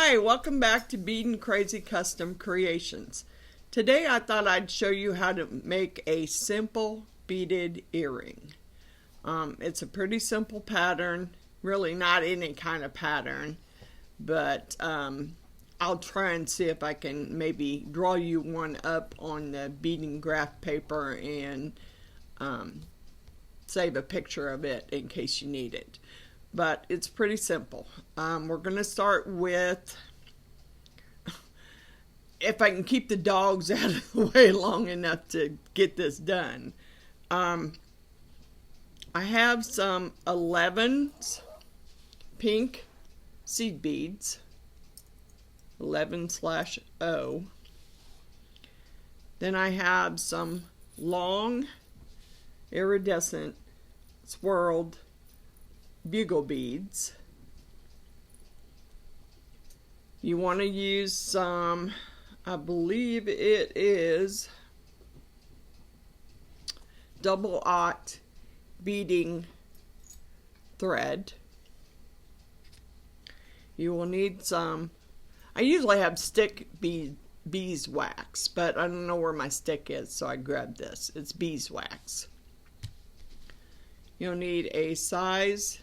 Hi, welcome back to Beaded Crazy Custom Creations. Today I thought I'd show you how to make a simple beaded earring. It's a pretty simple pattern, really not any kind of pattern, but I'll try and see if I can maybe draw you one up on the beading graph paper and save a picture of it in case you need it. But it's pretty simple. We're going to start with, if I can keep the dogs out of the way long enough to get this done. I have some 11s pink seed beads, 11/0. Then I have some long iridescent swirled bugle beads. You want to use some, I believe it is double-aught beading thread. You will need some, I usually have stick beeswax, but I don't know where my stick is, so I grabbed this. It's beeswax. You'll need a size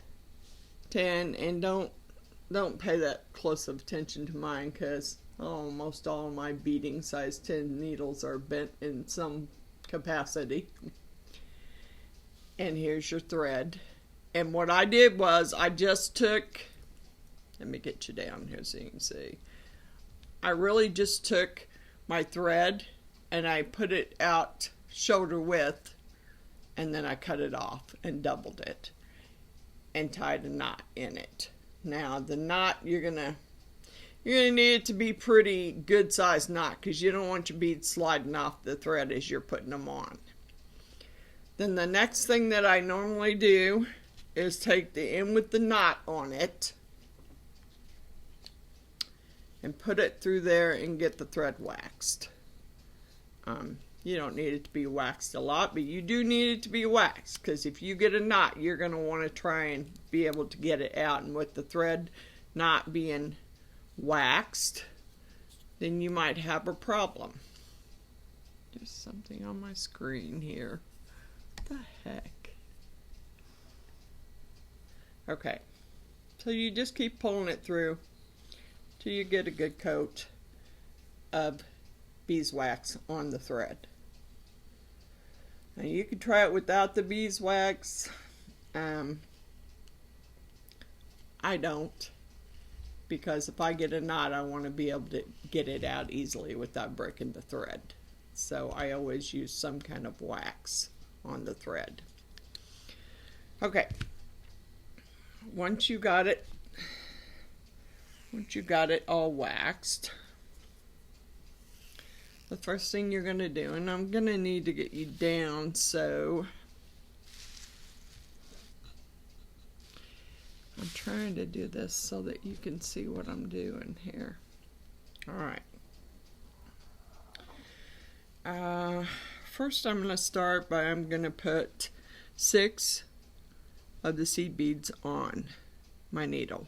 10, and don't pay that close of attention to mine because almost all of my beading size 10 needles are bent in some capacity. And here's your thread. And what I did was I just took, let me get you down here so you can see. I really just took my thread and I put it out shoulder width, and then I cut it off and doubled it and tied a knot in it. Now the knot, you're gonna need it to be pretty good sized knot because you don't want your beads sliding off the thread as you're putting them on. Then the next thing that I normally do is take the end with the knot on it and put it through there and get the thread waxed. You don't need it to be waxed a lot, but you do need it to be waxed because if you get a knot, you're going to want to try and be able to get it out. And with the thread not being waxed, then you might have a problem. There's something on my screen here. What the heck? Okay, so you just keep pulling it through till you get a good coat of beeswax on the thread. Now you can try it without the beeswax. I don't, because if I get a knot, I want to be able to get it out easily without breaking the thread. So I always use some kind of wax on the thread. Okay. Once you got it all waxed, the first thing you're going to do, and I'm going to need to get you down so I'm trying to do this so that you can see what I'm doing here. Alright. First I'm going to start by I'm going to put 6 of the seed beads on my needle.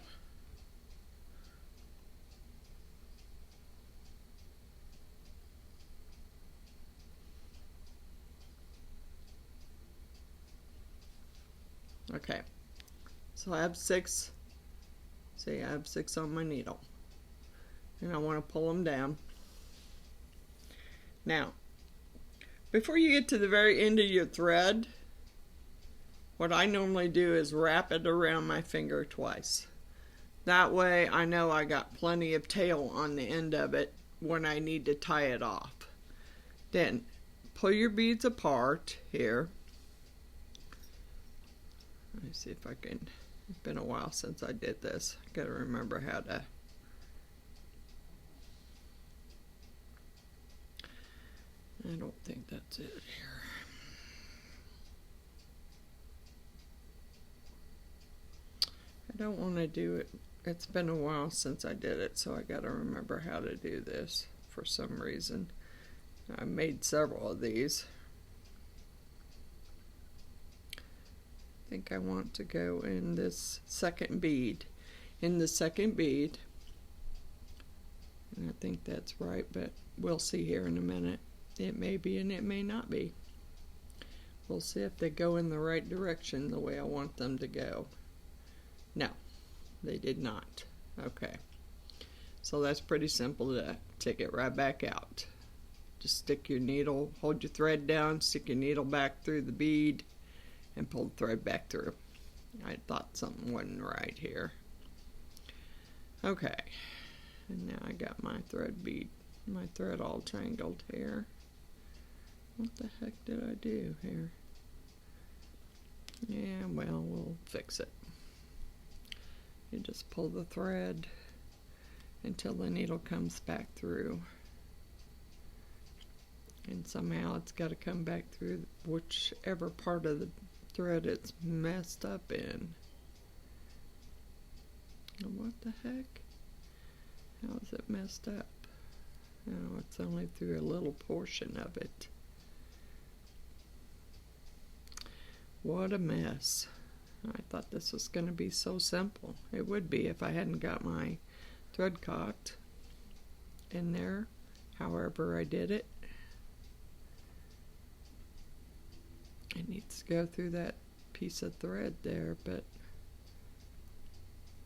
Okay, so I have 6. See, I have 6 on my needle, and I want to pull them down. Now, before you get to the very end of your thread, what I normally do is wrap it around my finger twice. That way I know I got plenty of tail on the end of it when I need to tie it off. Then pull your beads apart here. Let me see if I can, it's been a while since I did this. I gotta remember how to. I don't think that's it here. I don't want to do it. It's been a while since I did it, so I gotta remember how to do this for some reason. I made several of these. I think I want to go in this second bead. In the second bead, And I think that's right, but we'll see here in a minute. It may be and it may not be. We'll see if they go in the right direction the way I want them to go. No, they did not. Okay. So that's pretty simple to take it right back out. Just stick your needle, hold your thread down, stick your needle back through the bead, and pull the thread back through. I thought something wasn't right here. Okay. And now I got my thread all tangled here. What the heck did I do here? Yeah, well, we'll fix it. You just pull the thread until the needle comes back through. And somehow it's got to come back through whichever part of the thread it's messed up in. What the heck? How is it messed up? Oh, it's only through a little portion of it. What a mess. I thought this was going to be so simple. It would be if I hadn't got my thread caught in there, however I did it. It needs to go through that piece of thread there, but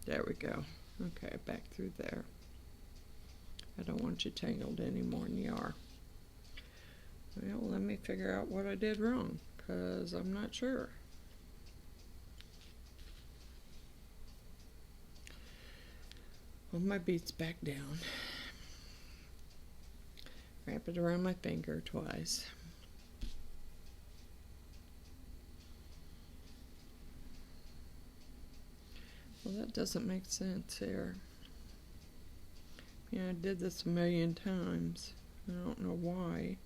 there we go. Okay, back through there. I don't want you tangled any more than you are. Well, let me figure out what I did wrong, because I'm not sure. Hold my beads back down. Wrap it around my finger twice. Well, that doesn't make sense here. Yeah, I did this a million times. I don't know why.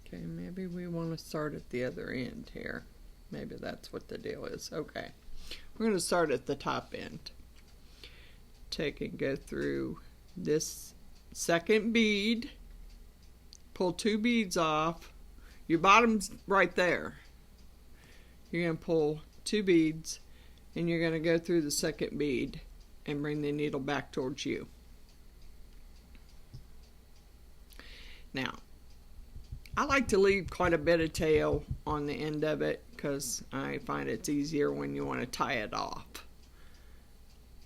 Okay, maybe we want to start at the other end here. Maybe that's what the deal is. Okay, we're going to start at the top end. Take and go through this second bead. Pull 2 beads off. Your bottom's right there. You're going to pull 2 beads and you're going to go through the second bead and bring the needle back towards you. Now, I like to leave quite a bit of tail on the end of it because I find it's easier when you want to tie it off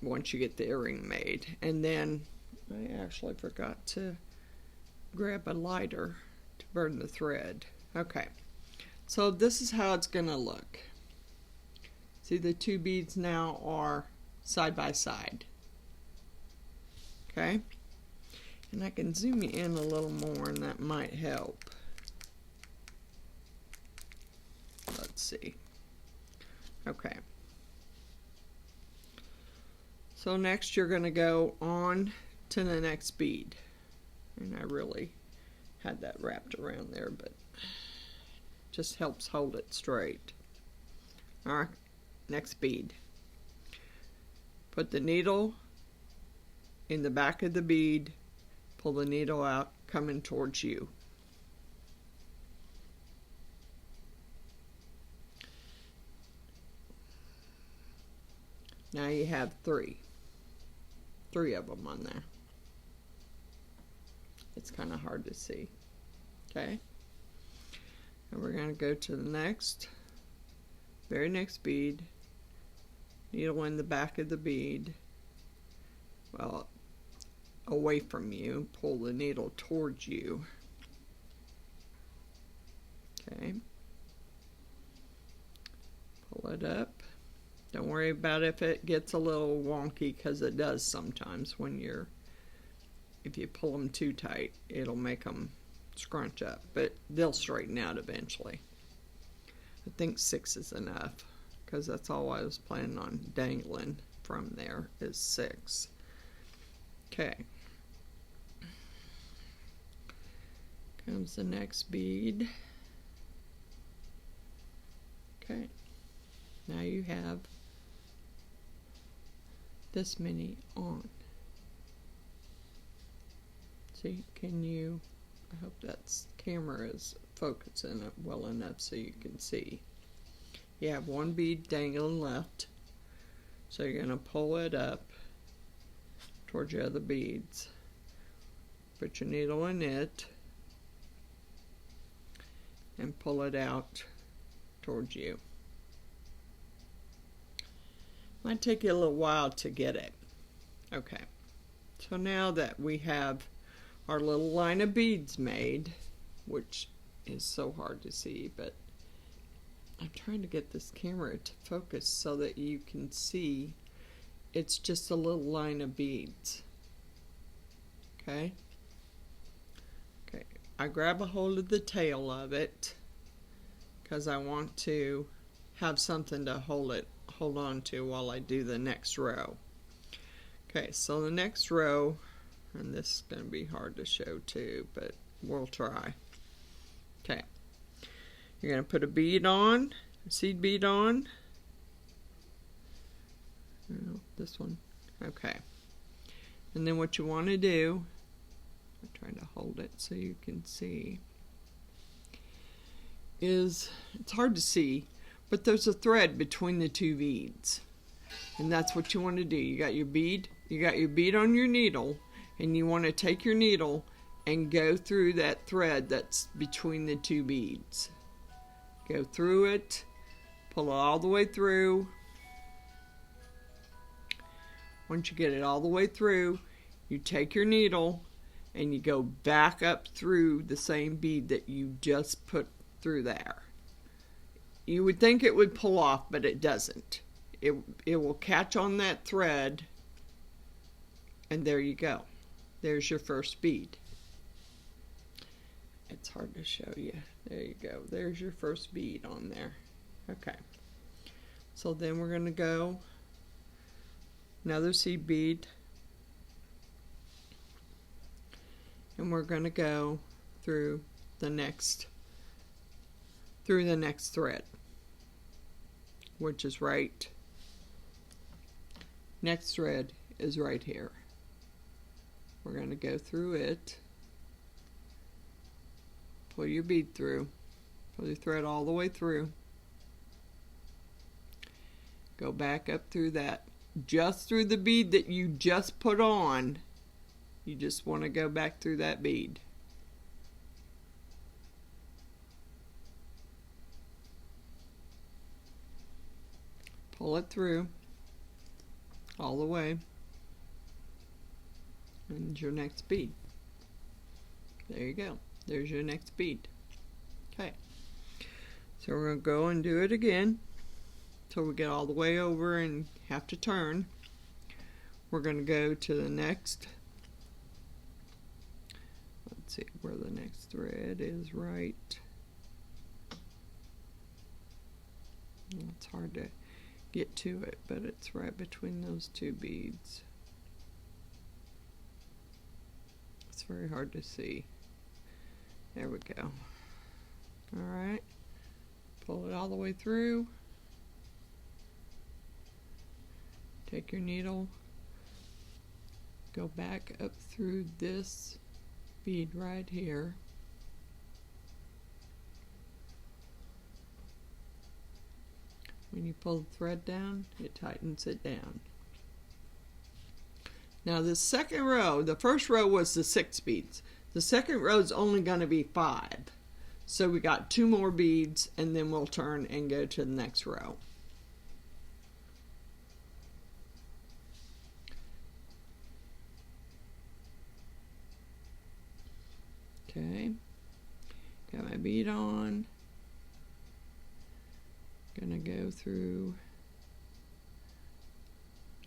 once you get the earring made. And then I actually forgot to grab a lighter to burn the thread. Okay, so this is how it's going to look. See, the 2 beads now are side by side. Okay, and I can zoom you in a little more and that might help. Let's see. Okay. So next you're going to go on to the next bead. And I really had that wrapped around there, but just helps hold it straight. Alright, next bead. Put the needle in the back of the bead, pull the needle out, coming towards you. Now you have 3 of them on there. It's kind of hard to see. Okay, and we're going to go to the very next bead, needle in the back of the bead, well, away from you, pull the needle towards you. Okay, pull it up. Don't worry about if it gets a little wonky, because it does sometimes when if you pull them too tight, it'll make them scrunch up, but they'll straighten out eventually. I think 6 is enough, because that's all I was planning on dangling from there is 6. Okay. Comes the next bead. Okay. Now you have this many on. See, I hope that camera is focusing it well enough so you can see. You have 1 bead dangling left, so you're going to pull it up towards your other beads. Put your needle in it and pull it out towards you. Might take you a little while to get it. Okay, so now that we have our little line of beads made, which is so hard to see, but I'm trying to get this camera to focus so that you can see it's just a little line of beads. Okay? Okay, I grab a hold of the tail of it because I want to have something to hold on to while I do the next row. Okay, so the next row, and this is going to be hard to show too, but we'll try. Okay, you're going to put a bead on, a seed bead on. No, this one. Okay, and then what you want to do, I'm trying to hold it so you can see, is, it's hard to see, but there's a thread between the two beads. And that's what you want to do. You got your bead on your needle, and you want to take your needle and go through that thread that's between the two beads. Go through it, pull it all the way through. Once you get it all the way through, you take your needle and you go back up through the same bead that you just put through there. You would think it would pull off, but it doesn't. It will catch on that thread, and there you go. There's your first bead. It's hard to show you. There you go. There's your first bead on there. Okay. So then we're going to go another seed bead, and we're going to go through the next thread, which is right. Next thread is right here. We're going to go through it, pull your bead through, pull your thread all the way through, go back up through that, just through the bead that you just put on. You just want to go back through that bead. Pull it through all the way, and your next bead. There you go. There's your next bead. Okay, so we're going to go and do it again till we get all the way over and have to turn. We're going to go to the next, let's see where the next thread is, right. It's hard to get to it, but it's right between those two beads. It's very hard to see. There we go. Alright, pull it all the way through, take your needle, go back up through this bead right here, when you pull the thread down, it tightens it down. Now the second row, the first row was the 6 beads. The second row is only going to be 5. So we got 2 more beads, and then we'll turn and go to the next row. Okay, got my bead on. Gonna go through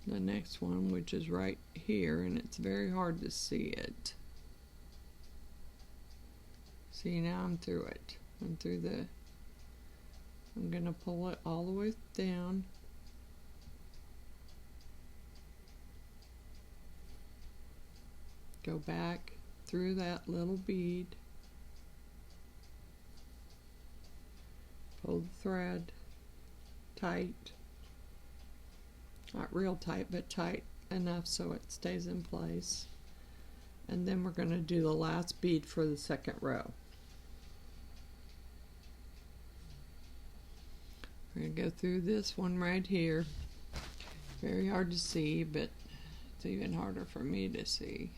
the next one, which is right here, and it's very hard to see it. See, now I'm through it. I'm gonna pull it all the way down. Go back through that little bead. Pull the thread tight. Not real tight, but tight enough so it stays in place. And then we're going to do the last bead for the second row. We're going to go through this one right here. Very hard to see, but it's even harder for me to see.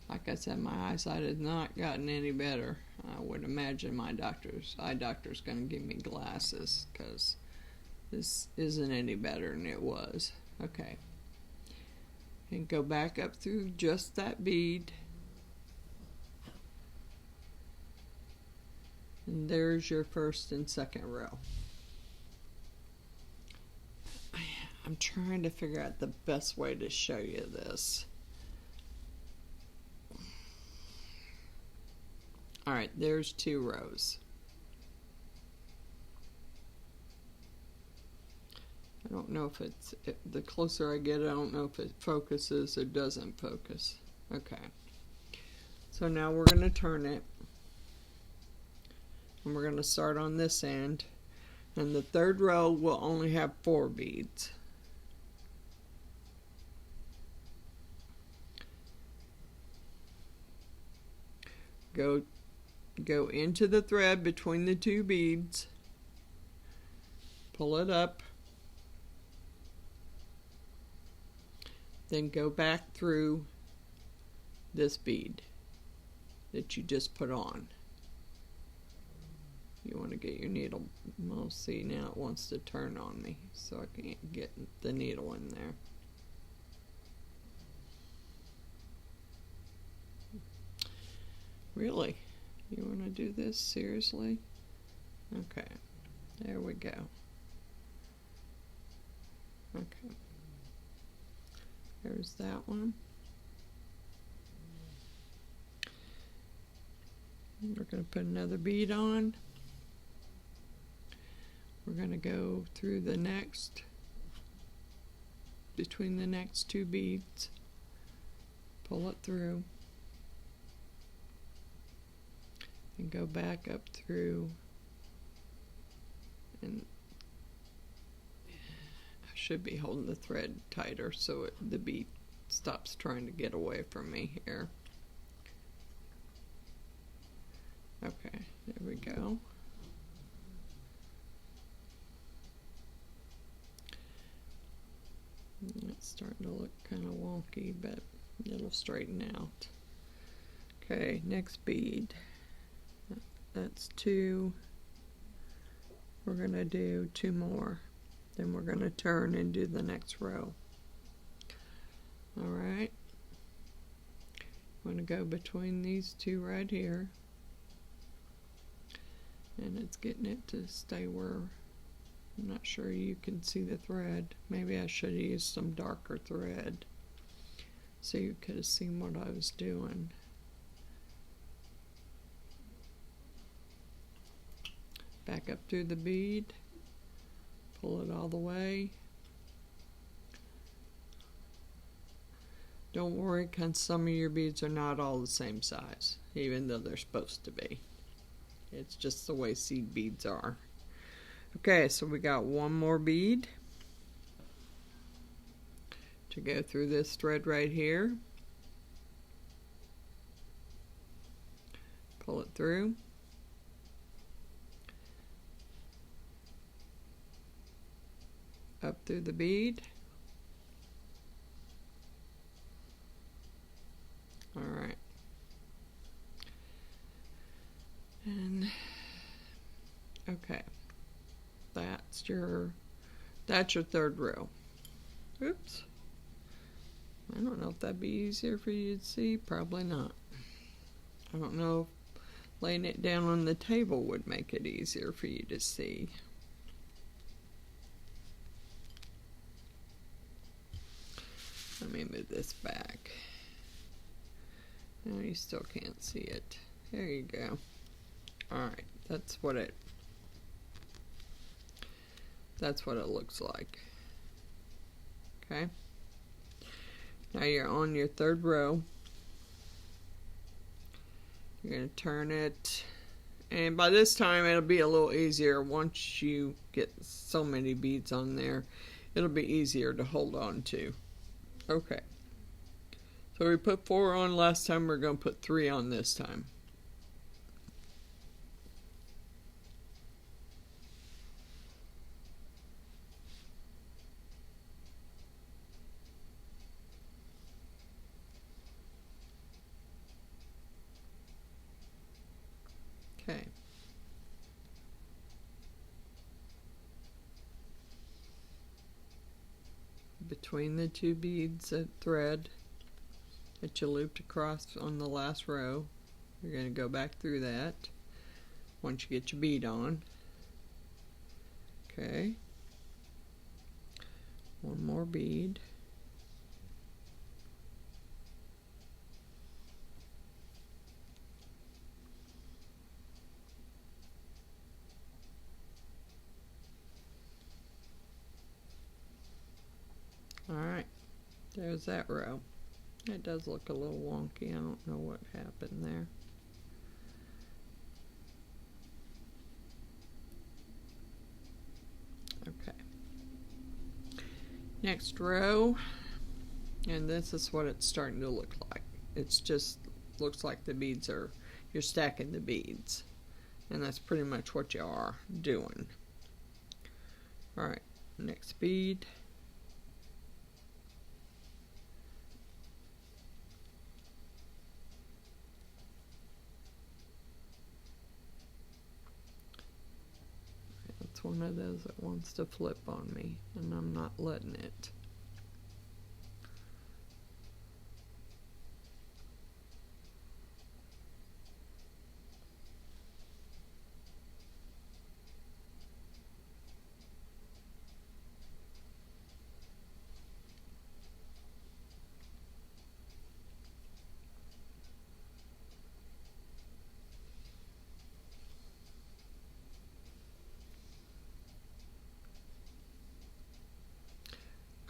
Like I said, my eyesight has not gotten any better. I would imagine my eye doctor's going to give me glasses because this isn't any better than it was. Okay. And go back up through just that bead. And there's your first and second row. I'm trying to figure out the best way to show you this. Alright, there's 2 rows. I don't know if the closer I get, I don't know if it focuses or doesn't focus. Okay. So now we're going to turn it. And we're going to start on this end. And the third row will only have 4 beads. Go into the thread between the 2 beads, pull it up, then go back through this bead that you just put on. You want to get your needle, well, see, now it wants to turn on me, so I can't get the needle in there. Really? You want to do this seriously? Okay, there we go. Okay, there's that one. We're going to put another bead on. We're going to go through the next, between the next 2 beads, pull it through, and go back up through, and I should be holding the thread tighter so the bead stops trying to get away from me here. Okay, there we go. It's starting to look kind of wonky, but it'll straighten out. Okay, next bead. That's 2. We're going to do 2 more. Then we're going to turn and do the next row. Alright. I'm going to go between these 2 right here. And it's getting it to stay where I'm not sure you can see the thread. Maybe I should have used some darker thread so you could have seen what I was doing. Back up through the bead, pull it all the way. Don't worry, because some of your beads are not all the same size, even though they're supposed to be. It's just the way seed beads are. Okay, so we got 1 more bead to go through this thread right here. Pull it through. Up through the bead. Alright. And okay. That's your third row. Oops. I don't know if that'd be easier for you to see. Probably not. I don't know if laying it down on the table would make it easier for you to see. Let me move this back. No, you still can't see it. There you go. Alright, that's what it looks like. Okay. Now you're on your third row. You're going to turn it, and by this time it'll be a little easier. Once you get so many beads on there, it'll be easier to hold on to. Okay. So we put 4 on last time, we're going to put 3 on this time. between the two beads of thread that you looped across on the last row. You're going to go back through that once you get your bead on. Okay. One more bead. Alright, there's that row. It does look a little wonky. I don't know what happened there. Okay. Next row, and this is what it's starting to look like. It's just looks like the beads are, you're stacking the beads. And that's pretty much what you are doing. Alright, next bead. It's one of those that wants to flip on me, and I'm not letting it.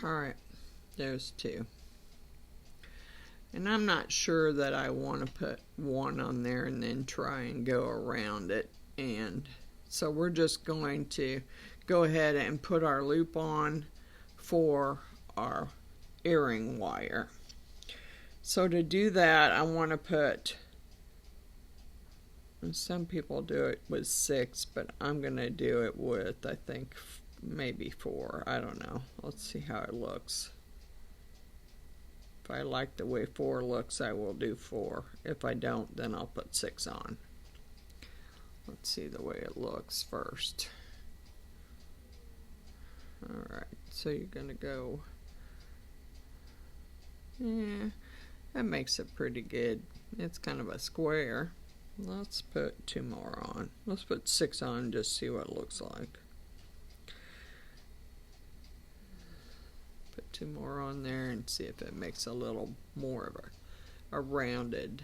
Alright, there's two. And I'm not sure that I want to put one on there and then try and go around it. And so we're just going to go ahead and put our loop on for our earring wire. So to do that, I want to put, some people do it with 6, but I'm going to do it with, I think, maybe 4. I don't know. Let's see how it looks. If I like the way 4 looks, I will do 4. If I don't, then I'll put 6 on. Let's see the way it looks first. Alright, so you're going to go, yeah, that makes it pretty good. It's kind of a square. Let's put 2 more on. Let's put 6 on and just see what it looks like. Put 2 more on there and see if it makes a little more of a rounded.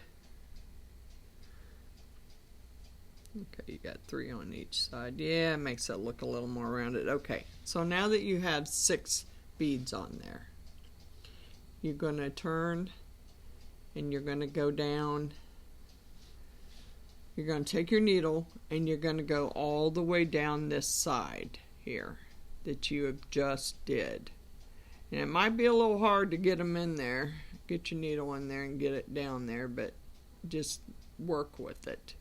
Okay, you got 3 on each side. Yeah, it makes it look a little more rounded. Okay, so now that you have 6 beads on there, you're going to turn and you're going to go down. You're going to take your needle and you're going to go all the way down this side here that you have just did. And it might be a little hard to get them in there, get your needle in there and get it down there, but just work with it.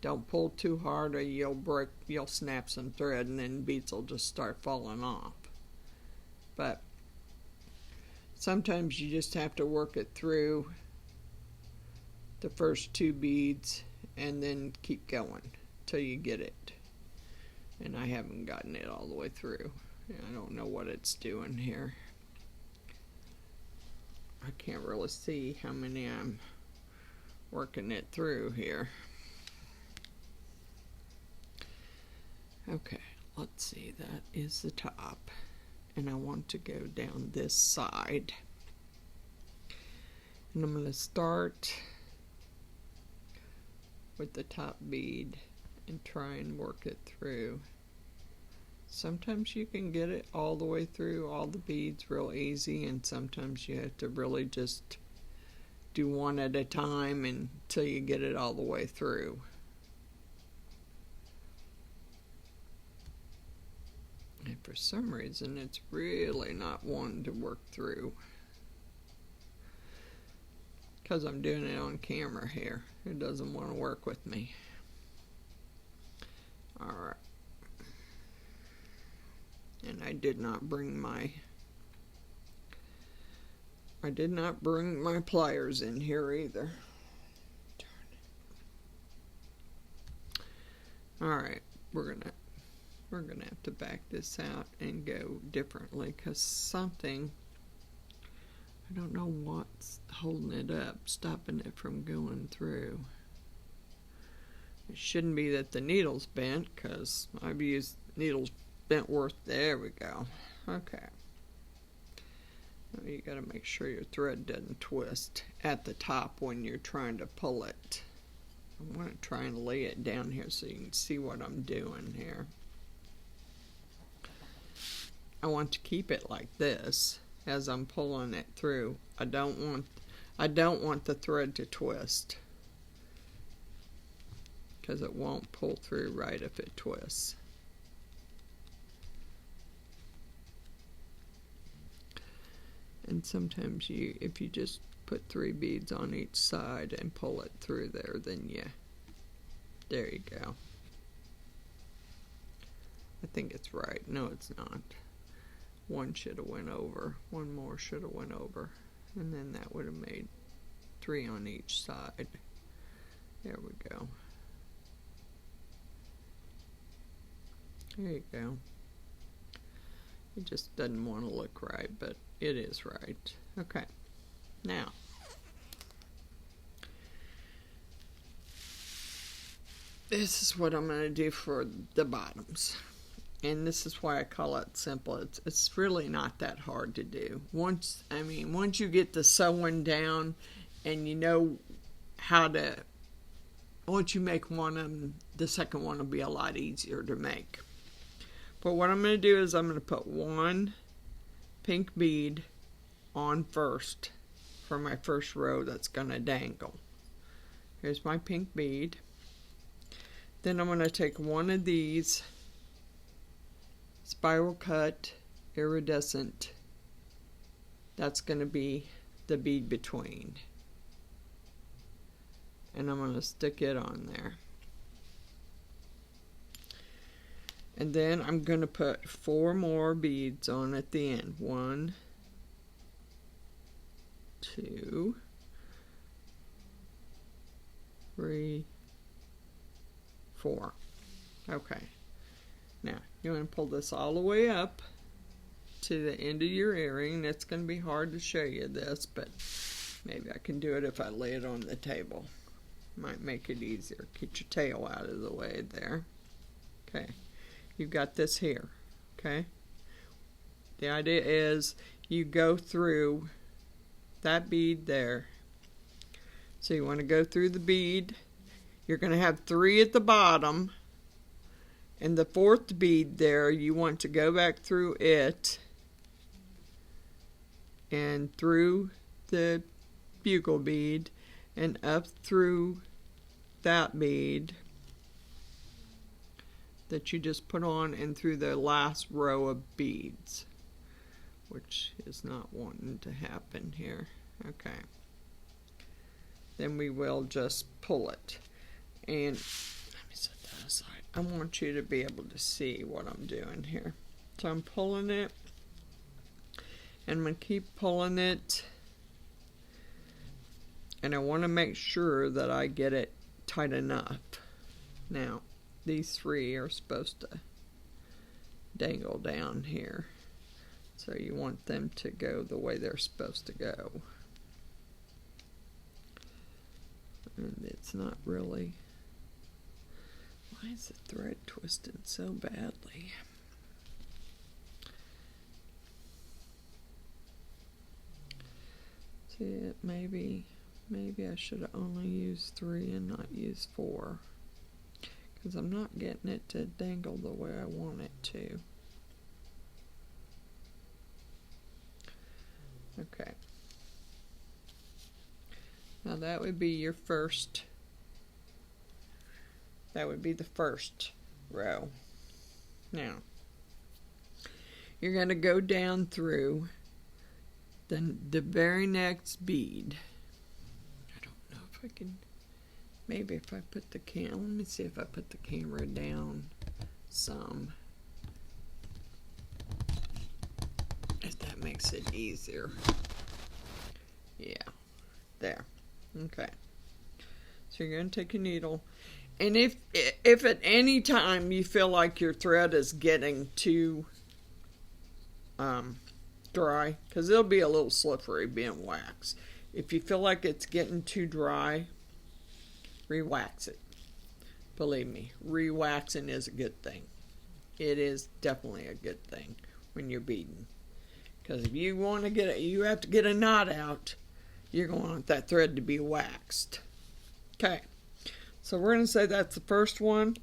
Don't pull too hard or you'll snap some thread and then beads will just start falling off. But sometimes you just have to work it through the first 2 beads and then keep going till you get it. And I haven't gotten it all the way through. I don't know what it's doing here. I can't really see how many I'm working it through here. Okay, let's see, that is the top. And I want to go down this side. And I'm going to start with the top bead and try and work it through. Sometimes you can get it all the way through all the beads real easy, and sometimes you have to really just do one at a time until you get it all the way through. And for some reason it's really not one to work through, because I'm doing it on camera here. It doesn't want to work with me. Alright. And I did not bring my pliers in here either. Darn it. Alright, we're we're going to have to back this out and go differently because something, I don't know what's holding it up, stopping it from going through. It shouldn't be that the needle's bent because I've used needles bent worth. There we go. Okay. Now you got to make sure your thread doesn't twist at the top when you're trying to pull it. I'm going to try and lay it down here so you can see what I'm doing here. I want to keep it like this as I'm pulling it through. I don't want the thread to twist, because it won't pull through right if it twists. And sometimes if you just put 3 beads on each side and pull it through there, then there you go. I think it's right. No, it's not. One should have went over. One more should have went over. And then that would have made 3 on each side. There we go. There you go. It just doesn't want to look right, but it is right. Okay. Now, this is what I'm going to do for the bottoms. And this is why I call it simple. It's really not that hard to do. Once you get the sewing down and you know how to, once you make one of them, the second one will be a lot easier to make. But what I'm going to do is I'm going to put 1 pink bead on first for my first row that's going to dangle. Here's my pink bead. Then I'm going to take one of these spiral cut iridescent. That's going to be the bead between. And I'm going to stick it on there. And then I'm going to put 4 more beads on at the end. 1, 2, 3, 4. Okay. Now, you want to pull this all the way up to the end of your earring. It's going to be hard to show you this, but maybe I can do it if I lay it on the table. Might make it easier. Get your tail out of the way there. Okay. You've got this here, okay? The idea is you go through that bead there. So you want to go through the bead. You're going to have 3 at the bottom. And the 4th bead there, you want to go back through it and through the bugle bead and up through that bead that you just put on and through the last row of beads, which is not wanting to happen here. Okay. Then we will just pull it. And let me set that aside. I want you to be able to see what I'm doing here. So I'm pulling it, and I'm going to keep pulling it, and I want to make sure that I get it tight enough. Now, these 3 are supposed to dangle down here. So you want them to go the way they're supposed to go. And it's not really... Why is the thread twisted so badly? See, maybe I should have only used 3 and not used 4. Because I'm not getting it to dangle the way I want it to. Okay. Now that would be your first. That would be the first row. Now, you're going to go down through the very next bead. I don't know if I can. Maybe if I put the let me see if I put the camera down some. If that makes it easier. Yeah, there. Okay. So you're going to take a needle And if at any time you feel like your thread is getting too dry, because it'll be a little slippery being wax. If you feel like it's getting too dry, re-wax it. Believe me, re-waxing is a good thing. It is definitely a good thing when you're beading. Because if you want to get it, you have to get a knot out, you're going to want that thread to be waxed. Okay, so we're going to say that's the first one.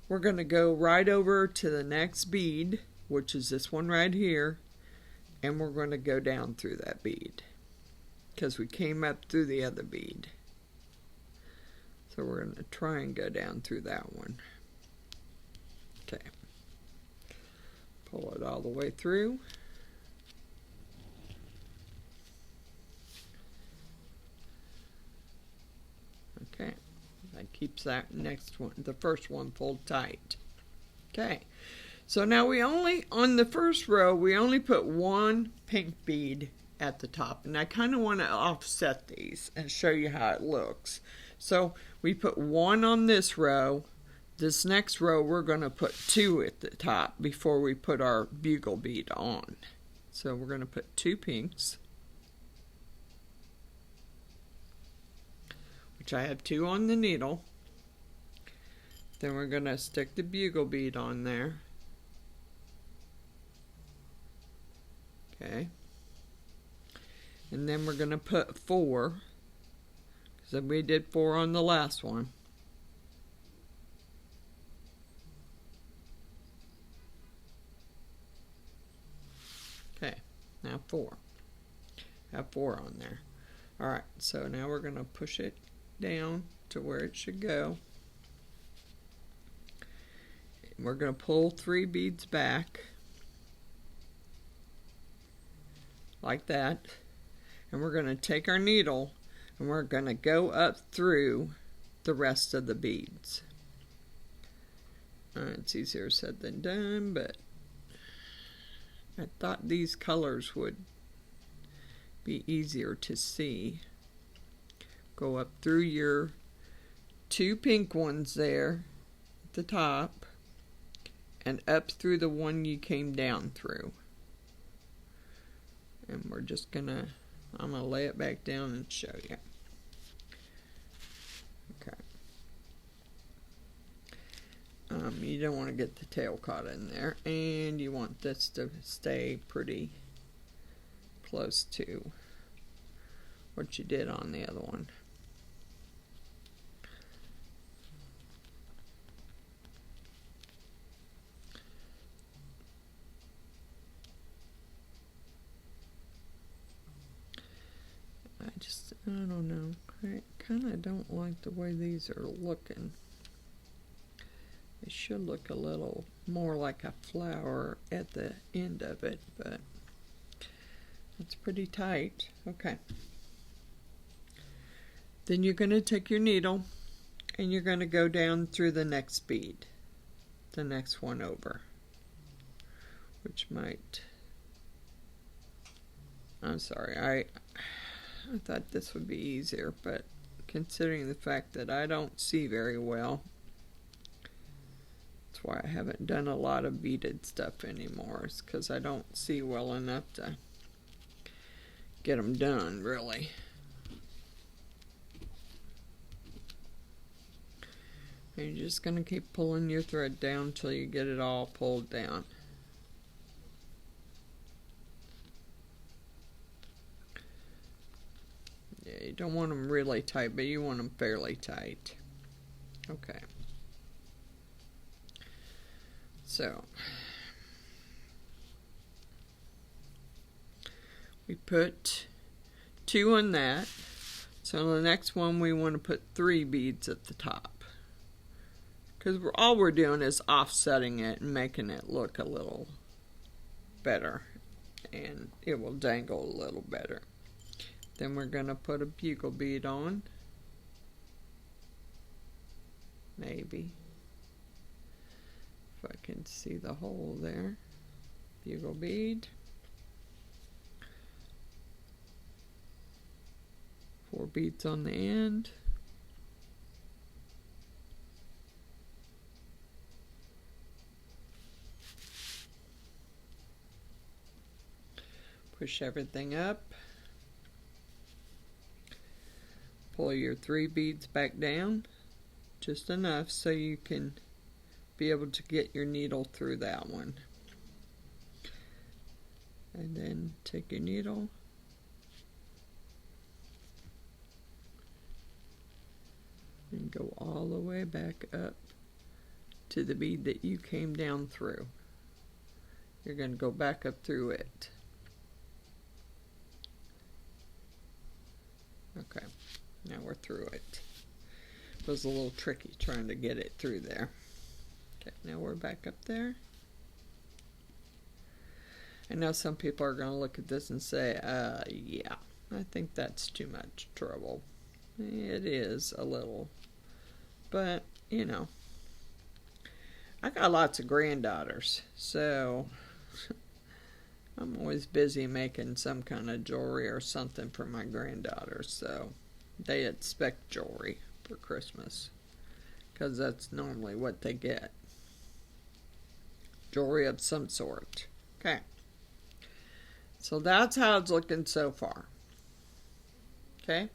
We're going to go right over to the next bead, which is this one right here, and we're going to go down through that bead because we came up through the other bead. So we're going to try and go down through that one. Okay. Pull it all the way through. Okay. That keeps that next one, the first one, pulled tight. Okay. So now we only, on the first row, we only put one pink bead at the top. And I kind of want to offset these and show you how it looks. So we put one on this row. This next row we're going to put two at the top before we put our bugle bead on. So we're going to put two pinks, which I have two on the needle. Then we're going to stick the bugle bead on there. Okay. And then we're going to put four. So we did four on the last one. Okay, now four. Have four on there. Alright, so now we're going to push it down to where it should go. We're going to pull 3 beads back. Like that. And we're going to take our needle and we're going to go up through the rest of the beads. It's easier said than done, but I thought these colors would be easier to see. Go up through your 2 pink ones there at the top and up through the one you came down through. And we're just gonna, I'm gonna lay it back down and show you. Okay. You don't want to get the tail caught in there, and you want this to stay pretty close to what you did on the other one. I don't know. I kind of don't like the way these are looking. It should look a little more like a flower at the end of it, but it's pretty tight. Okay. Then you're going to take your needle and you're going to go down through the next bead, the next one over, which might, I'm sorry, I thought this would be easier, but considering the fact that I don't see very well, that's why I haven't done a lot of beaded stuff anymore. It's because I don't see well enough to get them done, really. And you're just going to keep pulling your thread down until you get it all pulled down. Yeah, you don't want them really tight, but you want them fairly tight. Okay. So, we put 2 on that. So the next one we want to put 3 beads at the top. Because all we're doing is offsetting it and making it look a little better. And it will dangle a little better. Then we're going to put a bugle bead on. Maybe. If I can see the hole there. Bugle bead. 4 beads on the end. Push everything up. Pull your 3 beads back down, just enough so you can be able to get your needle through that one. And then take your needle and go all the way back up to the bead that you came down through. You're going to go back up through it. Okay, now we're through it. It was a little tricky trying to get it through there. Okay, now we're back up there. I know some people are going to look at this and say, yeah, I think that's too much trouble. It is a little, but, you know, I got lots of granddaughters, so I'm always busy making some kind of jewelry or something for my granddaughters, so they expect jewelry for Christmas, because that's normally what they get. Jewelry of some sort. Okay. So that's how it's looking so far. Okay.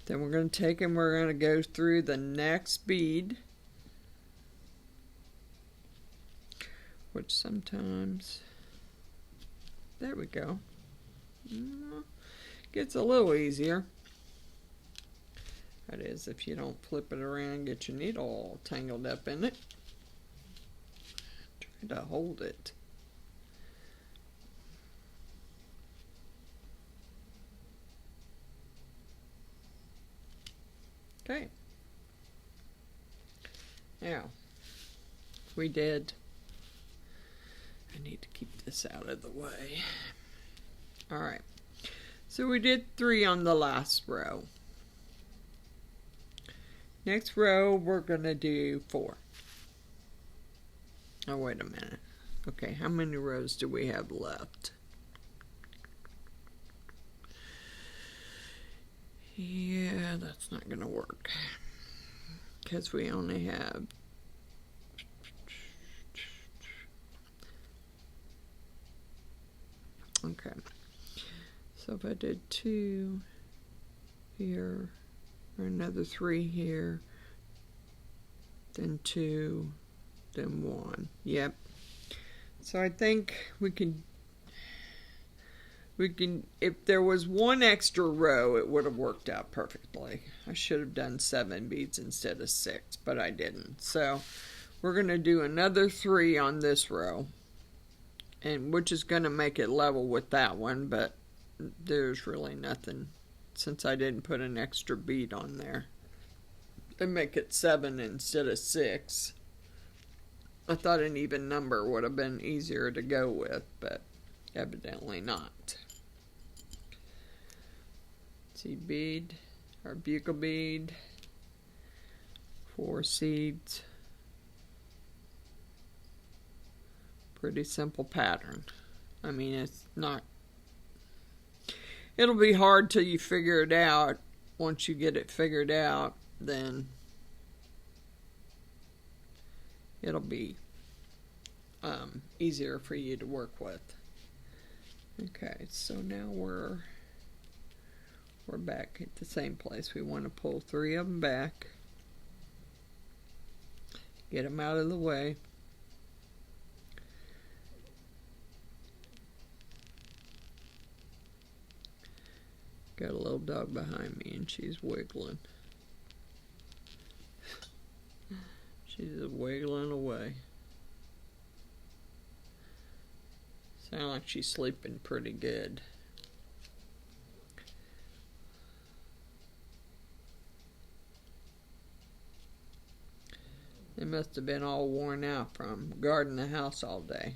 Then we're going to take and we're going to go through the next bead, which sometimes, there we go, gets a little easier. That is, if you don't flip it around and get your needle all tangled up in it. Try to hold it. Okay. Now, we did, I need to keep this out of the way. Alright, so we did 3 on the last row. Next row, we're going to do 4. Oh, wait a minute. Okay, how many rows do we have left? Yeah, that's not going to work, because we only have okay. So if I did 2 here, or another 3 here, then 2, then 1. Yep. So I think we can, if there was 1 extra row, it would have worked out perfectly. I should have done 7 beads instead of 6, but I didn't. So we're going to do another 3 on this row, and which is going to make it level with that one, but there's really nothing, since I didn't put an extra bead on there. They make it 7 instead of 6. I thought an even number would have been easier to go with, but evidently not. Seed bead, or bugle bead, 4 seeds. Pretty simple pattern. I mean, it's not, it'll be hard till you figure it out. Once you get it figured out, then it'll be easier for you to work with. Okay, so now we're back at the same place. We want to pull 3 of them back, get them out of the way. Got a little dog behind me and she's wiggling. She's just wiggling away. Sounds like she's sleeping pretty good. They must have been all worn out from guarding the house all day.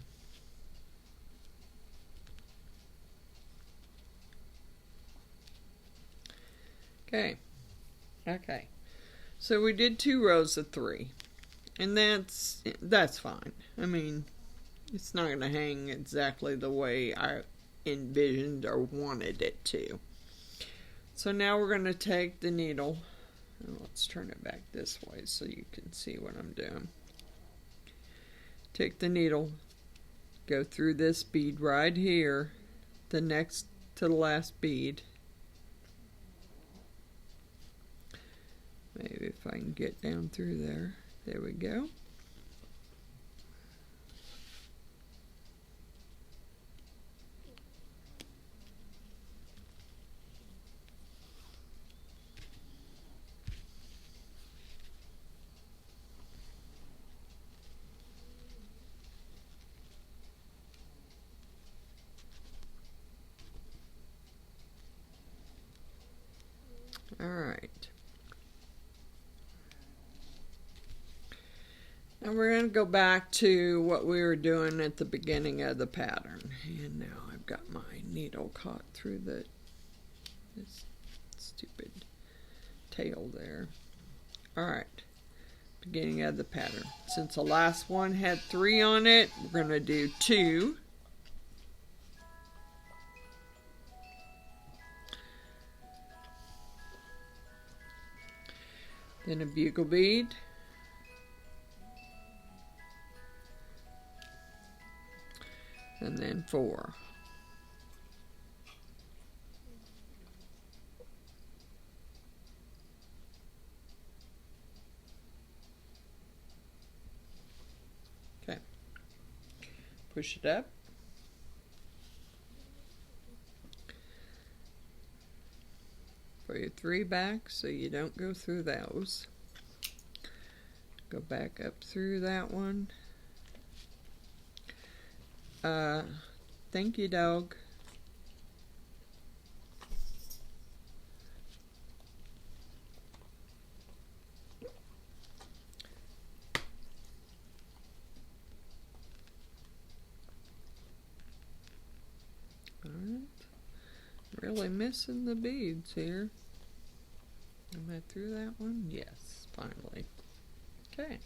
Okay. So we did 2 rows of 3. And that's fine. I mean, it's not going to hang exactly the way I envisioned or wanted it to. So now we're going to take the needle, and let's turn it back this way so you can see what I'm doing. Take the needle go through this bead right here, the next to the last bead. Maybe if I can get down through there. There we go. All right. Now we're going to go back to what we were doing at the beginning of the pattern. And now I've got my needle caught through this stupid tail there. All right. Beginning of the pattern. Since the last one had 3 on it, we're going to do 2. Then a bugle bead. And then 4. Okay. Push it up. Put your 3 back so you don't go through those. Go back up through that one. Thank you, dog. Alright. Really missing the beads here. Am I through that one? Yes, finally. Okay.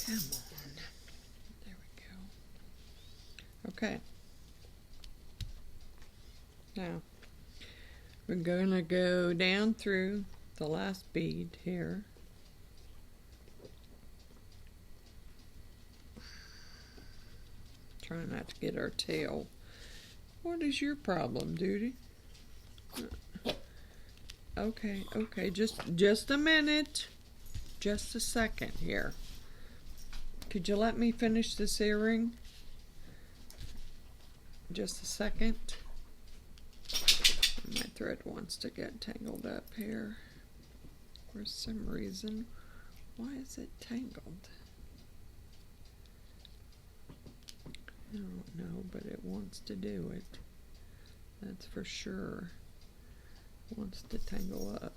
Come on. There we go. Okay. Now, we're going to go down through the last bead here. Try not to get our tail. What is your problem, Duty? Okay, just a minute. Just a second here. Could you let me finish this earring? Just a second. My thread wants to get tangled up here. For some reason. Why is it tangled? I don't know, but it wants to do it. That's for sure. It wants to tangle up.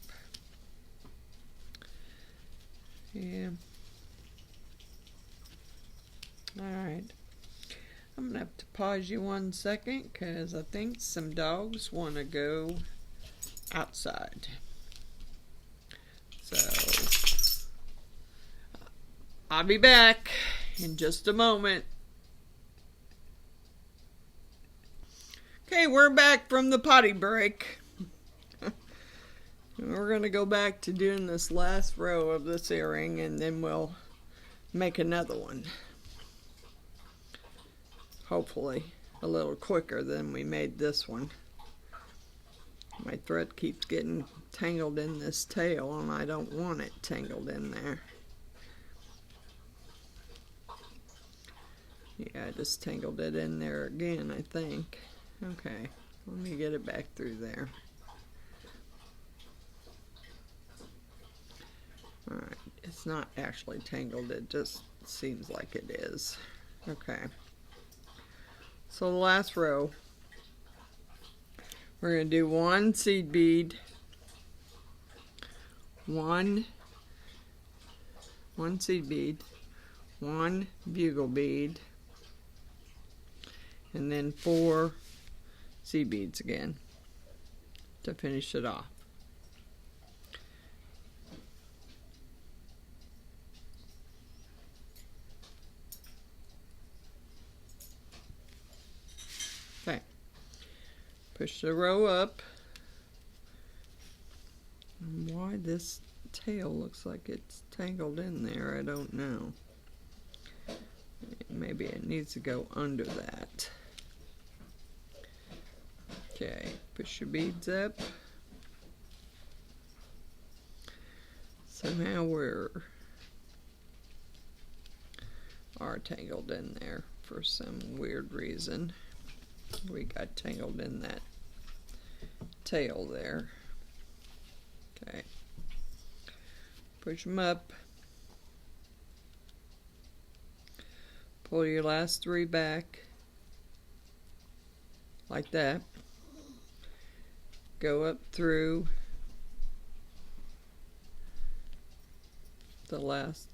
Yeah. Alright. I'm going to have to pause you 1 second because I think some dogs want to go outside. So, I'll be back in just a moment. Okay, we're back from the potty break. We're going to go back to doing this last row of this earring and then we'll make another one. Hopefully a little quicker than we made this one. My thread keeps getting tangled in this tail and I don't want it tangled in there. Yeah, I just tangled it in there again, I think. Okay, let me get it back through there. Alright, it's not actually tangled, it just seems like it is. Okay. So the last row, we're going to do 1 seed bead, one seed bead, 1 bugle bead, and then 4 seed beads again to finish it off. Push the row up. And why this tail looks like it's tangled in there, I don't know. Maybe it needs to go under that. Okay, push your beads up. So now we're tangled in there for some weird reason. We got tangled in that tail there. Okay. Push them up. Pull your last 3 back. Like that. Go up through the last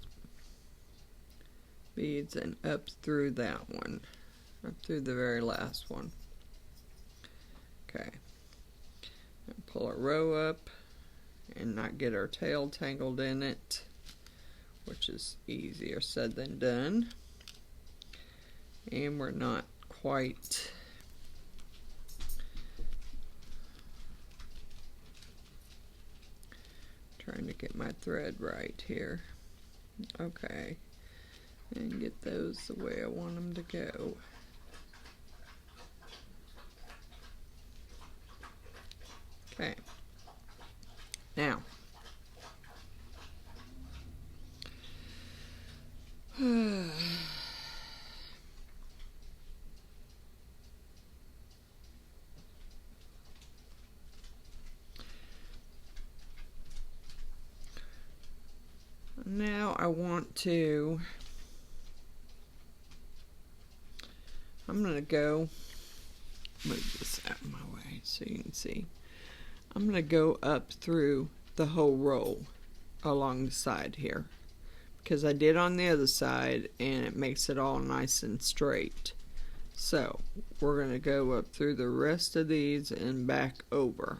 beads and up through that one. Up through the very last one. Okay. And pull a row up and not get our tail tangled in it, which is easier said than done. And we're not quite trying to get my thread right here. Okay. And get those the way I want them to go. Okay. Now, now I want to, I'm going to go, move this out of my way so you can see. I'm going to go up through the whole row along the side here, because I did on the other side and it makes it all nice and straight. So we're going to go up through the rest of these and back over.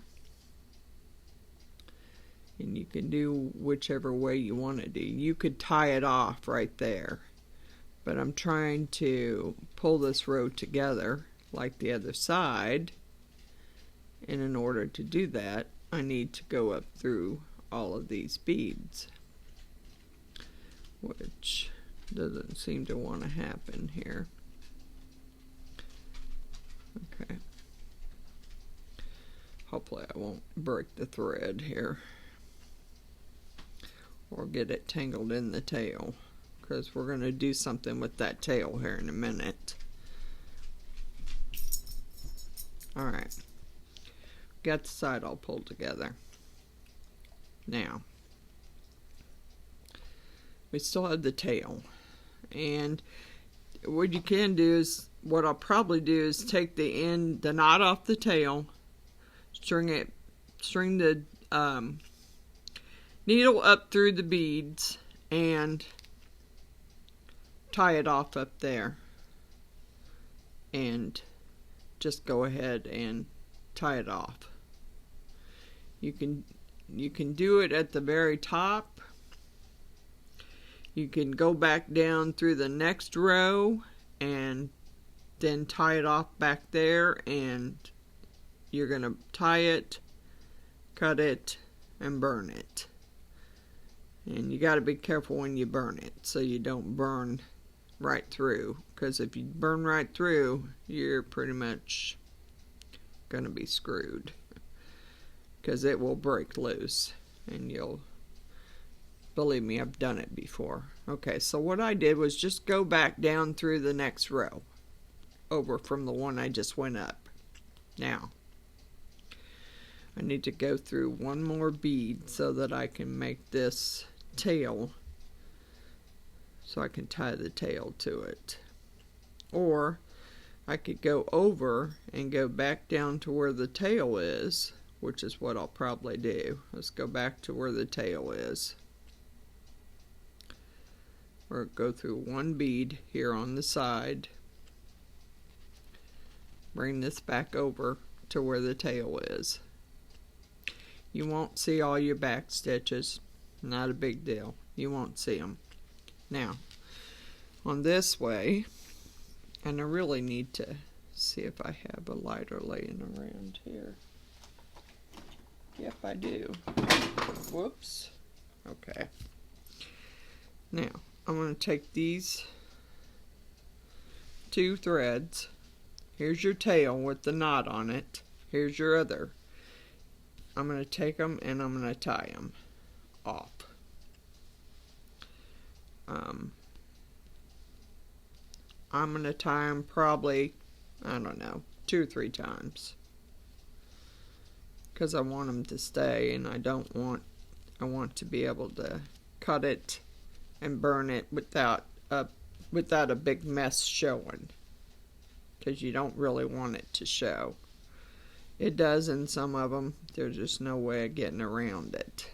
And you can do whichever way you want to do. You could tie it off right there, but I'm trying to pull this row together like the other side, and in order to do that I need to go up through all of these beads, which doesn't seem to want to happen here. Okay. Hopefully I won't break the thread here or get it tangled in the tail, because we're going to do something with that tail here in a minute. Alright, got the side all pulled together. Now, we still have the tail, and what you can do is, what I'll probably do is take the knot off the tail, string the needle up through the beads and tie it off up there, and just go ahead and tie it off. You can do it at the very top. You can go back down through the next row and then tie it off back there, and you're going to tie it, cut it, and burn it. And you got to be careful when you burn it so you don't burn right through, because if you burn right through, you're pretty much going to be screwed, because it will break loose, and you'll, believe me, I've done it before. Okay, so what I did was just go back down through the next row over from the one I just went up. Now I need to go through one more bead so that I can make this tail, so I can tie the tail to it. Or I could go over and go back down to where the tail is, which is what I'll probably do. Let's go back to where the tail is. Or go through one bead here on the side, bring this back over to where the tail is. You won't see all your back stitches, not a big deal. You won't see them. Now, on this way, and I really need to See if I have a lighter laying around here. Yep, I do. Whoops. Okay. Now, I'm going to take these 2 threads. Here's your tail with the knot on it. Here's your other. I'm going to take them and I'm going to tie them off. I'm going to tie them probably, I don't know, 2 or 3 times. Because I want them to stay, and I want to be able to cut it and burn it without a big mess showing. Because you don't really want it to show. It does in some of them. There's just no way of getting around it.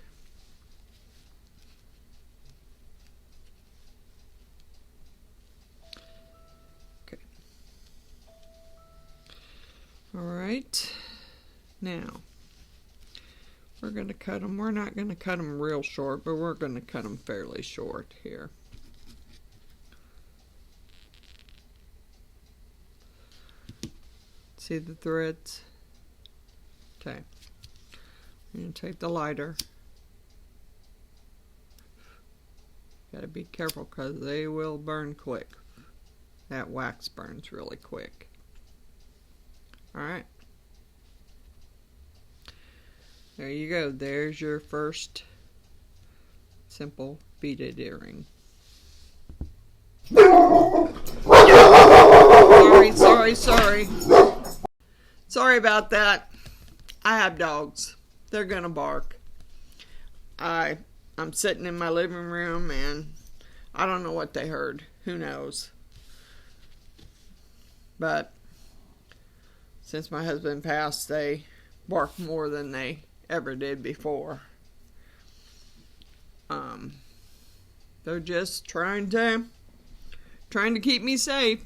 Okay. Alright. Now, we're going to cut them. We're not going to cut them real short, but we're going to cut them fairly short here. See the threads? Okay. I'm going to take the lighter. Got to be careful because they will burn quick. That wax burns really quick. Alright. There you go. There's your first simple beaded earring. Sorry. Sorry about that. I have dogs. They're gonna bark. I'm sitting in my living room and I don't know what they heard. Who knows? But since my husband passed, they bark more than they ever did before. They're just trying to keep me safe.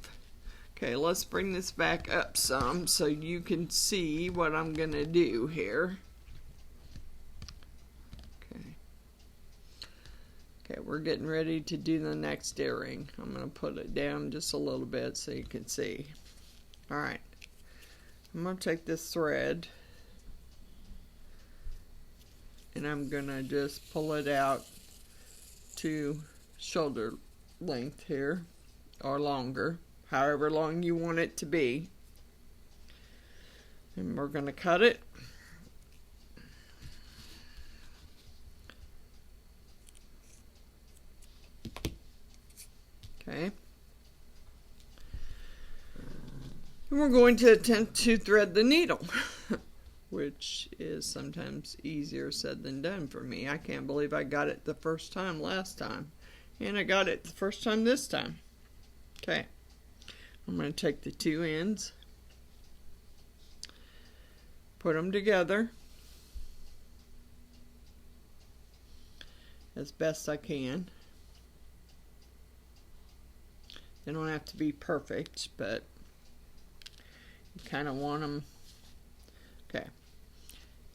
Okay, let's bring this back up some so you can see what I'm gonna do here. Okay, we're getting ready to do the next earring. I'm gonna put it down just a little bit so you can see. Alright, I'm gonna take this thread and I'm gonna just pull it out to shoulder length here, or longer, however long you want it to be, and we're gonna cut it. Okay, and we're going to attempt to thread the needle. Which is sometimes easier said than done for me. I can't believe I got it the first time last time. And I got it the first time this time. Okay. I'm going to take the 2 ends. Put them together. As best I can. They don't have to be perfect, but you kind of want them. Okay.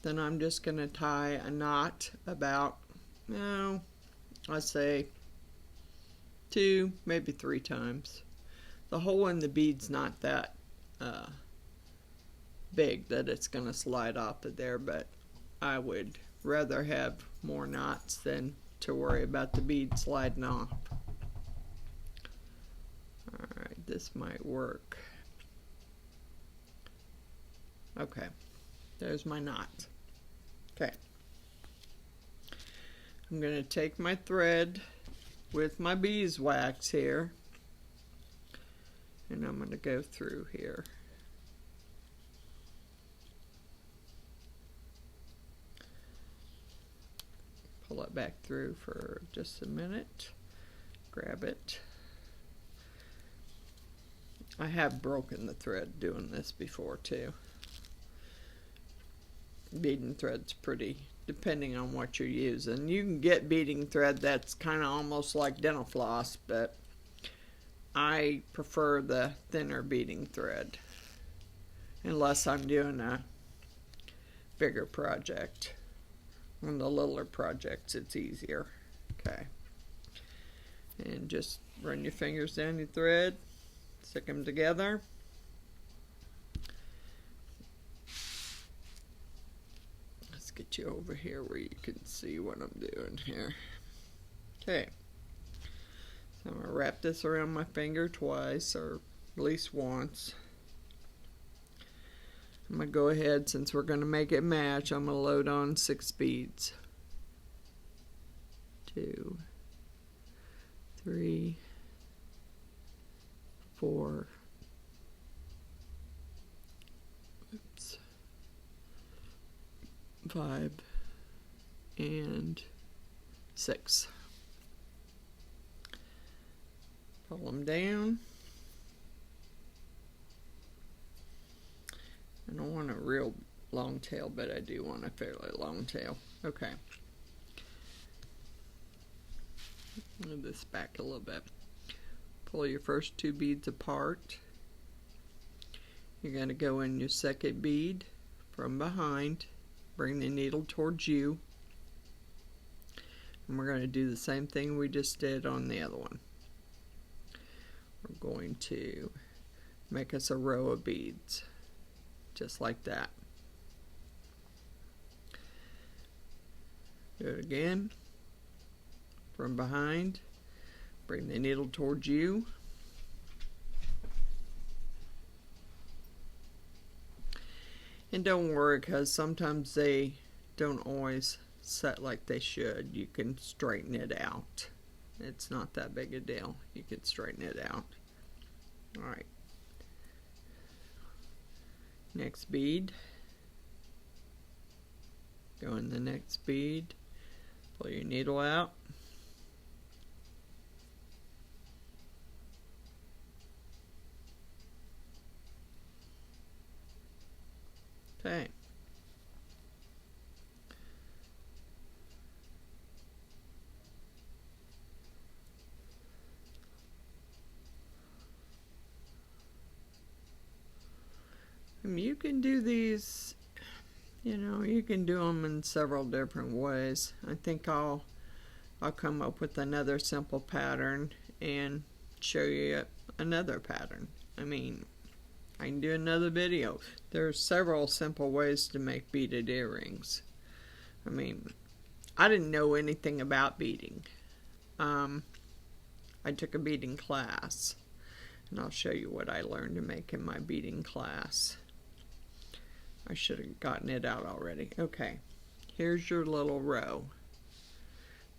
Then I'm just going to tie a knot about, I'd say 2, maybe 3 times. The hole in the bead's not that big that it's going to slide off of there, but I would rather have more knots than to worry about the bead sliding off. Alright, this might work. Okay, there's my knot. Okay, I'm going to take my thread with my beeswax here, and I'm going to go through here. Pull it back through for just a minute. Grab it. I have broken the thread doing this before too. Beading thread's pretty, depending on what you're using. You can get beading thread that's kind of almost like dental floss, but I prefer the thinner beading thread unless I'm doing a bigger project. On the littler projects it's easier. Okay, and just run your fingers down your thread, stick them together, Let's get you over here where you can see what I'm doing here. Okay. So I'm going to wrap this around my finger twice, or at least once. I'm going to go ahead, since we're going to make it match, I'm going to load on 6 beads. 2, 3, 4, 5, and 6. Pull them down. I don't want a real long tail, but I do want a fairly long tail. Okay. Move this back a little bit. Pull your first 2 beads apart. You're going to go in your second bead from behind. Bring the needle towards you. And we're going to do the same thing we just did on the other one. We're going to make us a row of beads, just like that. Do it again. From behind, bring the needle towards you. And don't worry, because sometimes they don't always set like they should. You can straighten it out. It's not that big a deal. You can straighten it out. Alright. Next bead. Go in the next bead. Pull your needle out. Okay. You can do these, you can do them in several different ways. I think I'll come up with another simple pattern and show you another pattern. I can do another video. There's several simple ways to make beaded earrings. I didn't know anything about beading. I took a beading class, and I'll show you what I learned to make in my beading class. I should have gotten it out already. Okay, here's your little row.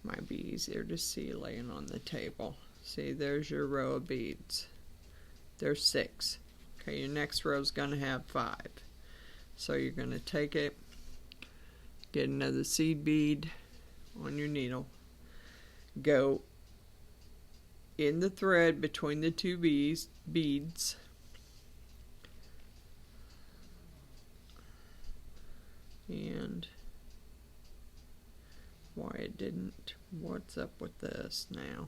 Might be easier to see laying on the table. See, there's your row of beads. There's 6. Okay, your next row is going to have 5. So you're going to take it, get another seed bead on your needle, go in the thread between the 2 beads, and why it didn't, what's up with this now?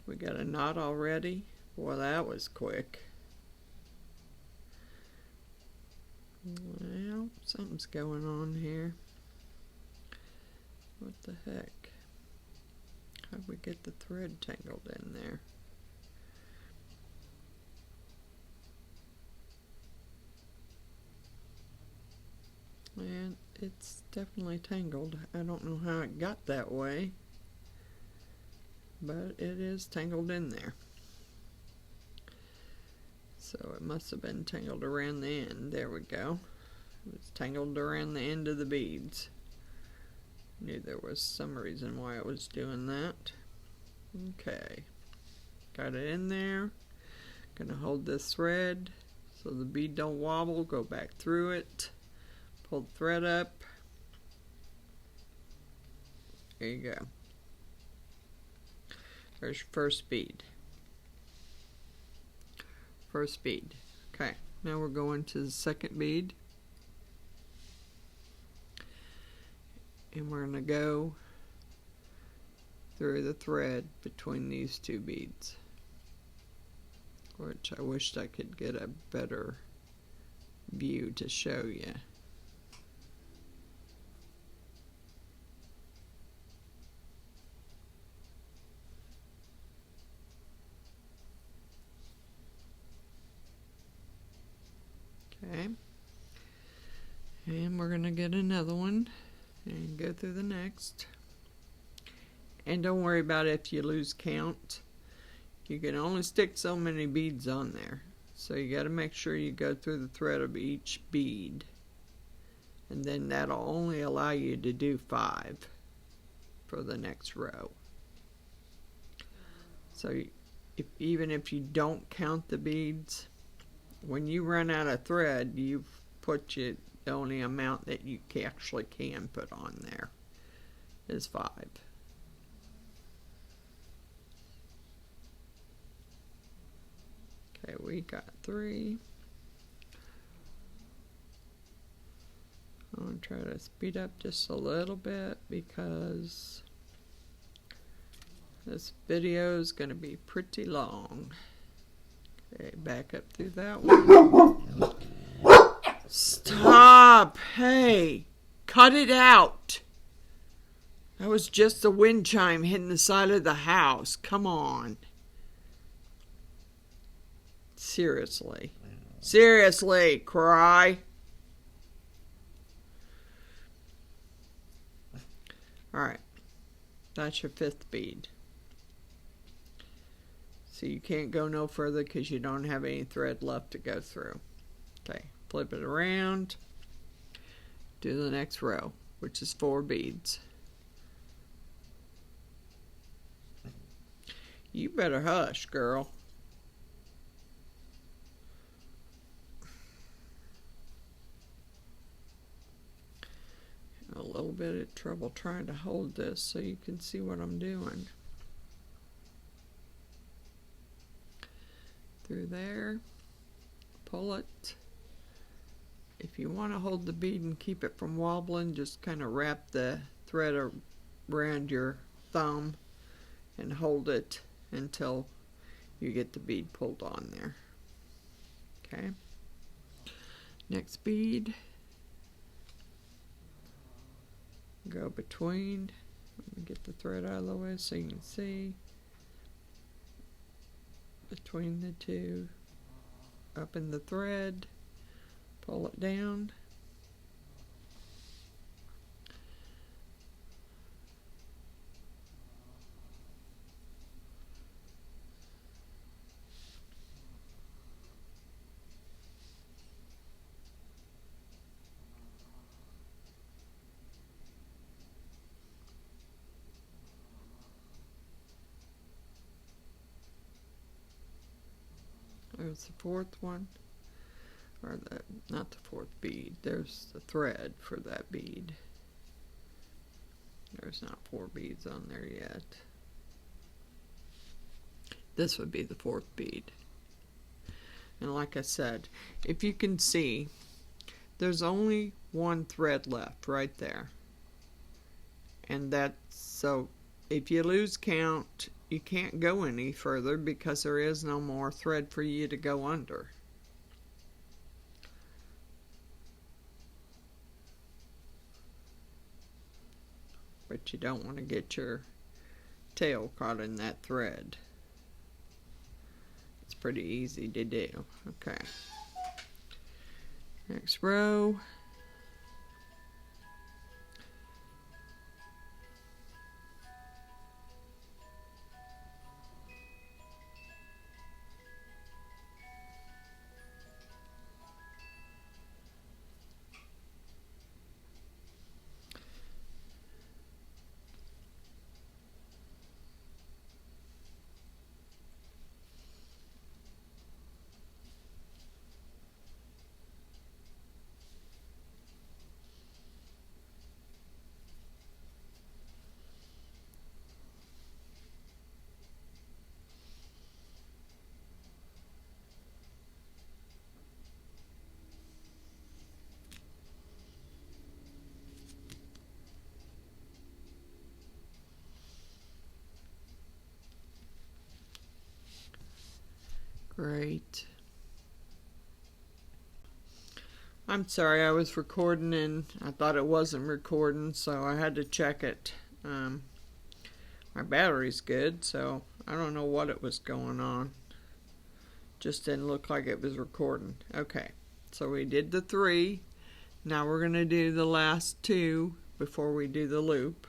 We got a knot already? Well, that was quick. Well, something's going on here. What the heck? How'd we get the thread tangled in there? And it's definitely tangled. I don't know how it got that way, but it is tangled in there. So it must have been tangled around the end. There we go. It was tangled around the end of the beads. Knew there was some reason why it was doing that. Okay. Got it in there. Gonna hold this thread so the bead don't wobble. Go back through it. Pull the thread up. There you go. There's your first bead. First bead. Okay, now we're going to the second bead. And we're going to go through the thread between these 2 beads, which I wished I could get a better view to show you. Okay, And we're going to get another one and go through the next. And don't worry about if you lose count. You can only stick so many beads on there. So you got to make sure you go through the thread of each bead. And then that'll only allow you to do 5 for the next row. So even if you don't count the beads, when you run out of thread, you've put the only amount that you actually can put on there is 5. Okay, we got 3. I'm going to try to speed up just a little bit because this video is going to be pretty long. Okay, back up through that one. Stop! Hey! Cut it out! That was just a wind chime hitting the side of the house. Come on. Seriously. Seriously, cry. Alright. That's your 5th bead. So you can't go no further because you don't have any thread left to go through. Okay, flip it around. Do the next row, which is 4 beads. You better hush, girl. A little bit of trouble trying to hold this so you can see what I'm doing. Through there, pull it. If you want to hold the bead and keep it from wobbling, just kind of wrap the thread around your thumb and hold it until you get the bead pulled on there. Okay. Next bead. Go between. Let me get the thread out of the way so you can see. Between the two, up in the thread, pull it down. There's the 4th one, or not the 4th bead. There's the thread for that bead. There's not 4 beads on there yet. This would be the 4th bead. And like I said, if you can see, there's only 1 thread left right there. And that's so if you lose count, you can't go any further because there is no more thread for you to go under. But you don't want to get your tail caught in that thread. It's pretty easy to do. Okay. Next row. Great. I'm sorry, I was recording and I thought it wasn't recording, so I had to check it. My battery's good, so I don't know what it was going on. Just didn't look like it was recording. Okay, so we did the 3. Now we're going to do the last two before we do the loop.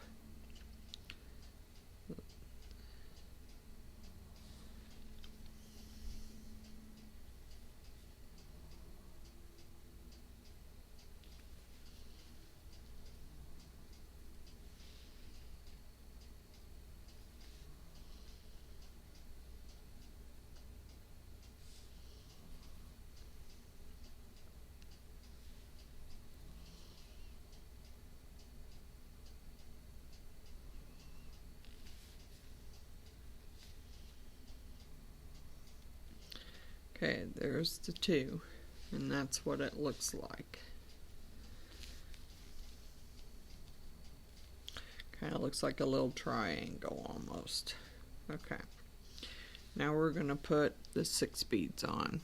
Okay, there's the two, and that's what it looks like. Kind of looks like a little triangle almost. Okay, now we're going to put the 6 beads on.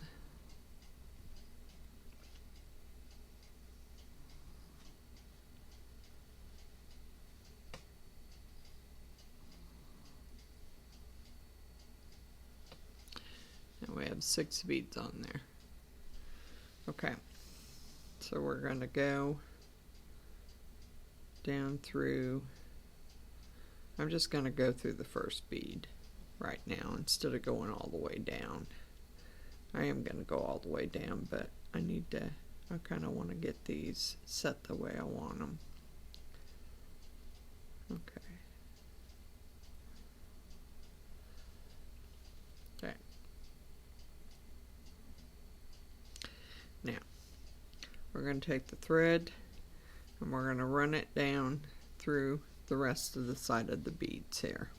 And we have 6 beads on there. Okay, so we're going to go down through. I'm just going to go through the first bead right now instead of going all the way down. I am going to go all the way down, but I kind of want to get these set the way I want them. Okay. Okay. Now, we're going to take the thread and we're going to run it down through the rest of the side of the beads here.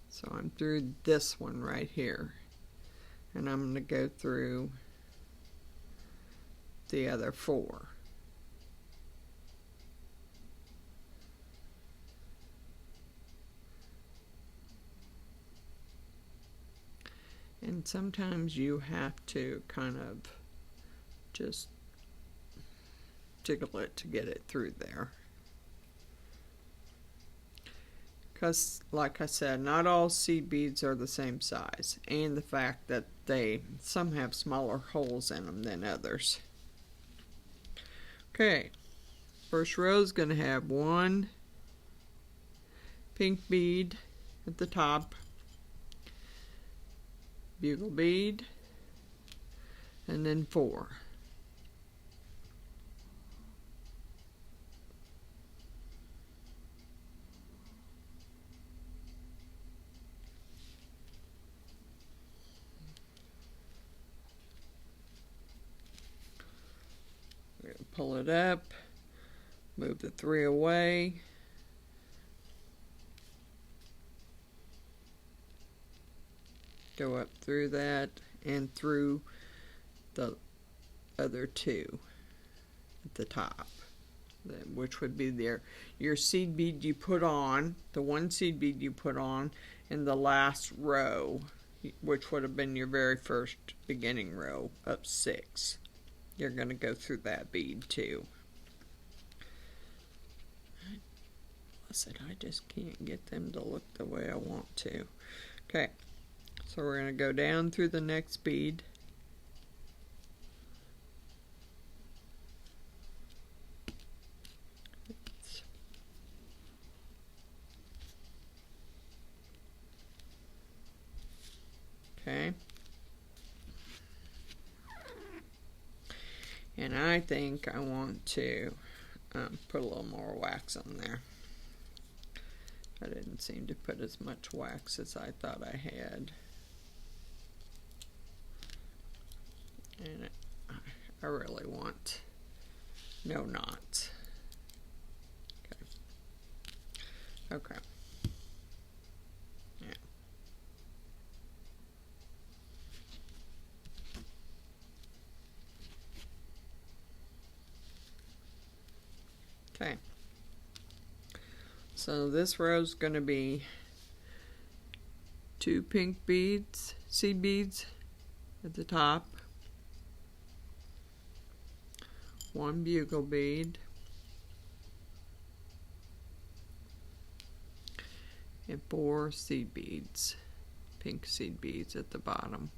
So I'm through this one right here, and I'm going to go through the other 4. And sometimes you have to kind of just jiggle it to get it through there. Because, like I said, not all seed beads are the same size, and the fact that some have smaller holes in them than others. Okay, first row is going to have 1 pink bead at the top, bugle bead, and then 4. Pull it up, move the 3 away, go up through that and through the other 2 at the top, which would be your seed bead you put on, the 1 seed bead you put on in the last row, which would have been your very first beginning row of 6. You're going to go through that bead too. I just can't get them to look the way I want to. Okay, so we're going to go down through the next bead. Okay. And I think I want to put a little more wax on there. I didn't seem to put as much wax as I thought I had. And I really want no knots. Okay. Okay. Yeah. Okay. So this row is going to be 2 pink beads, seed beads at the top, 1 bugle bead, and 4 seed beads, pink seed beads at the bottom.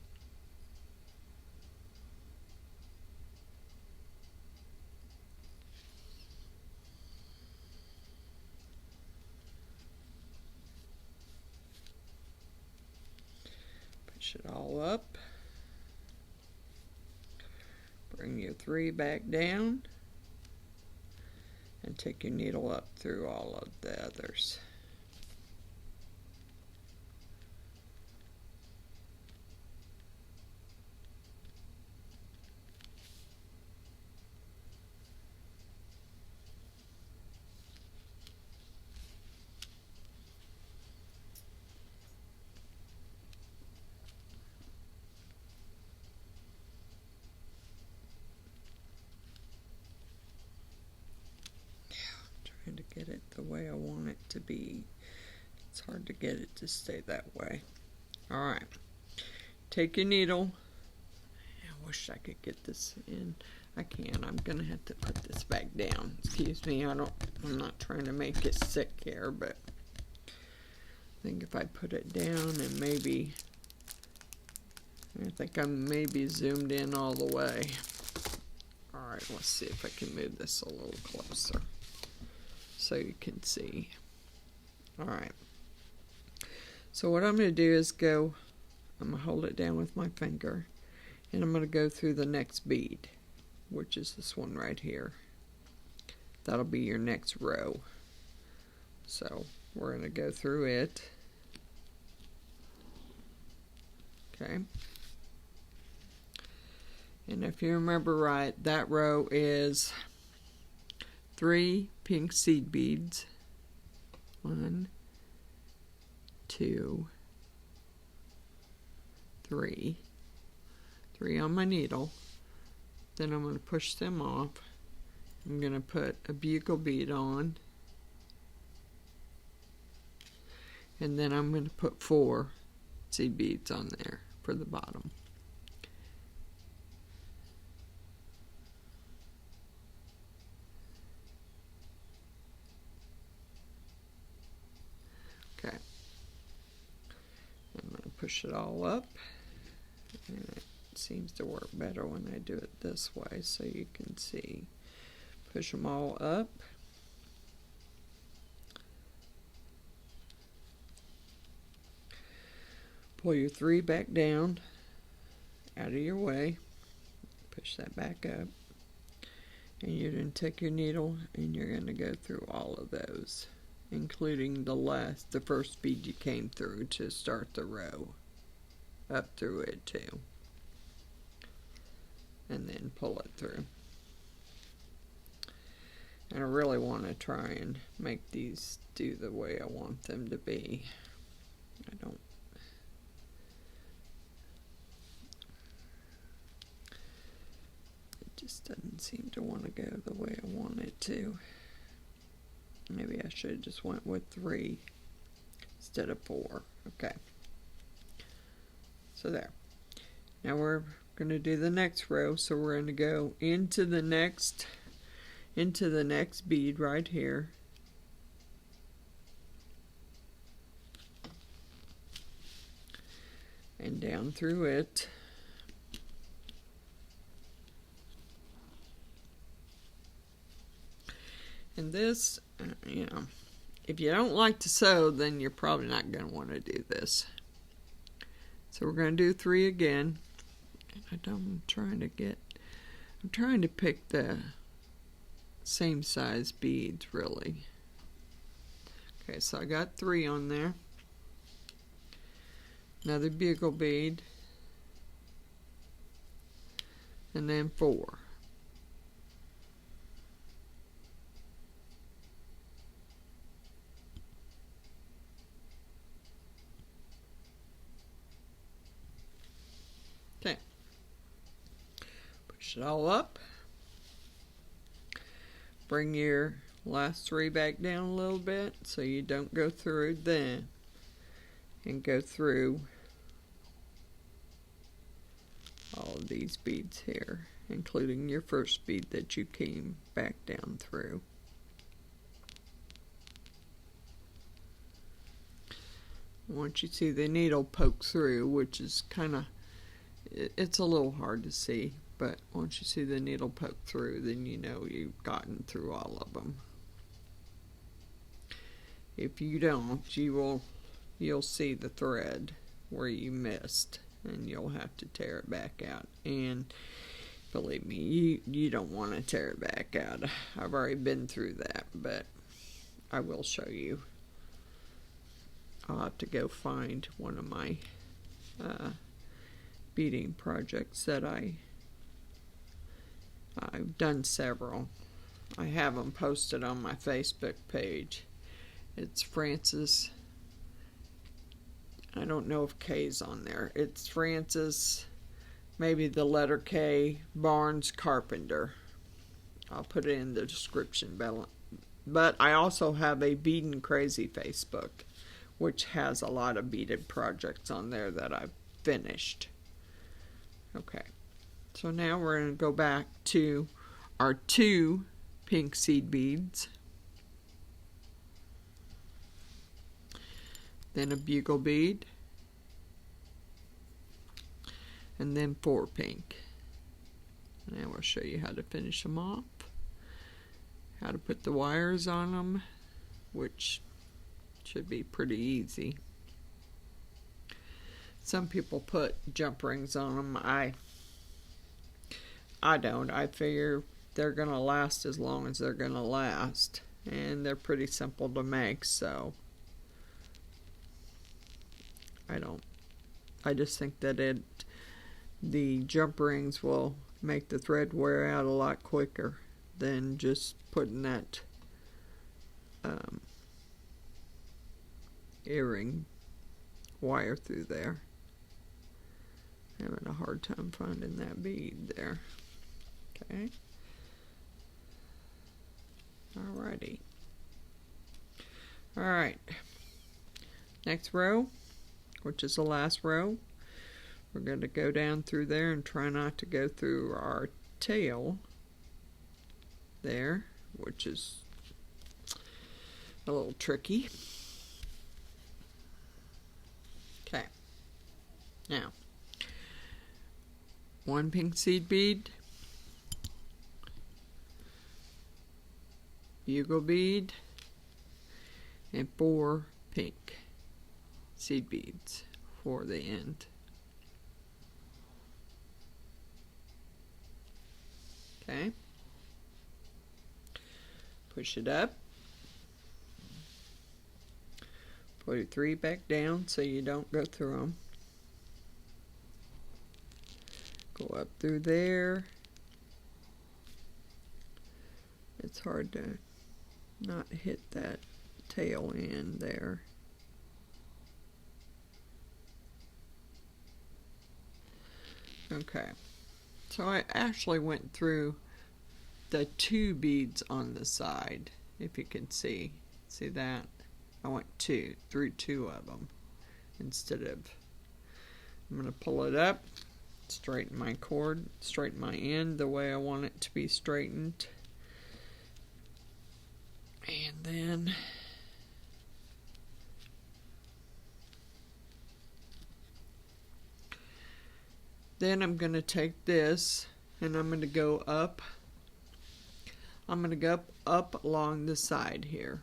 Push it all up. Bring your 3 back down. And take your needle up through all of the others. To get it the way I want it to be. It's hard to get it to stay that way. Alright, take your needle. I wish I could get this in. I can't. I'm gonna have to put this back down. Excuse me, I'm not trying to make it sick here, but I think if I put it down and maybe, I think I'm maybe zoomed in all the way. Alright, let's see if I can move this a little closer so you can see. Alright, so what I'm going to do is I'm going to hold it down with my finger, and I'm going to go through the next bead, which is this one right here. That'll be your next row. So we're going to go through it. Okay. And if you remember right, that row is 3 pink seed beads. 1, 2, 3. 3 on my needle. Then I'm going to push them off. I'm going to put a bugle bead on. And then I'm going to put 4 seed beads on there for the bottom. Okay, I'm going to push it all up, and it seems to work better when I do it this way, so you can see. Push them all up. Pull your 3 back down, out of your way. Push that back up. And you're going to take your needle and you're going to go through all of those, including the first bead you came through to start the row, up through it too, and then pull it through. And I really want to try and make these do the way I want them to be. It just doesn't seem to want to go the way I want it to. Maybe I should have just went with 3 instead of 4. Okay. So there. Now we're going to do the next row. So we're going to go into the next bead right here. And down through it. And this, if you don't like to sew, then you're probably not going to want to do this. So we're going to do 3 again. I'm trying to pick the same size beads, really. Okay, so I got 3 on there. Another bugle bead. And then 4. Okay, push it all up, bring your last 3 back down a little bit so you don't go through them, and go through all of these beads here, including your first bead that you came back down through. Once you see the needle poke through, which is it's a little hard to see, but once you see the needle poke through, then you know you've gotten through all of them. If you don't, you'll see the thread where you missed, and you'll have to tear it back out. And believe me, you don't want to tear it back out. I've already been through that, but I will show you. I'll have to go find one of my beading projects that I've done several. I have them posted on my Facebook page. It's Francis. I don't know if K's on there. It's Francis, maybe the letter K, Barnes Carpenter. I'll put it in the description. But I also have a Beading Crazy Facebook, which has a lot of beaded projects on there that I've finished. Okay, so now we're going to go back to our 2 pink seed beads, then a bugle bead, and then 4 pink. And I will show you how to finish them off, how to put the wires on them, which should be pretty easy. Some people put jump rings on them. I don't. I figure they're going to last as long as they're going to last, and they're pretty simple to make, so I just think that the jump rings will make the thread wear out a lot quicker than just putting that earring wire through there. Having a hard time finding that bead there. Okay. Alrighty. Alright. Next row, which is the last row, we're going to go down through there and try not to go through our tail there, which is a little tricky. Okay. Now, 1 pink seed bead, bugle bead, and 4 pink seed beads for the end. Okay. Push it up. Put your 3 back down so you don't go through them. Go up through there. It's hard to not hit that tail end there. Okay, so I actually went through the 2 beads on the side, if you can see that. I went through 2 of them instead of, I'm going to pull it up, straighten my cord, straighten my end the way I want it to be straightened, and then I'm going to take this and I'm going to go up. I'm going to go up along the side here,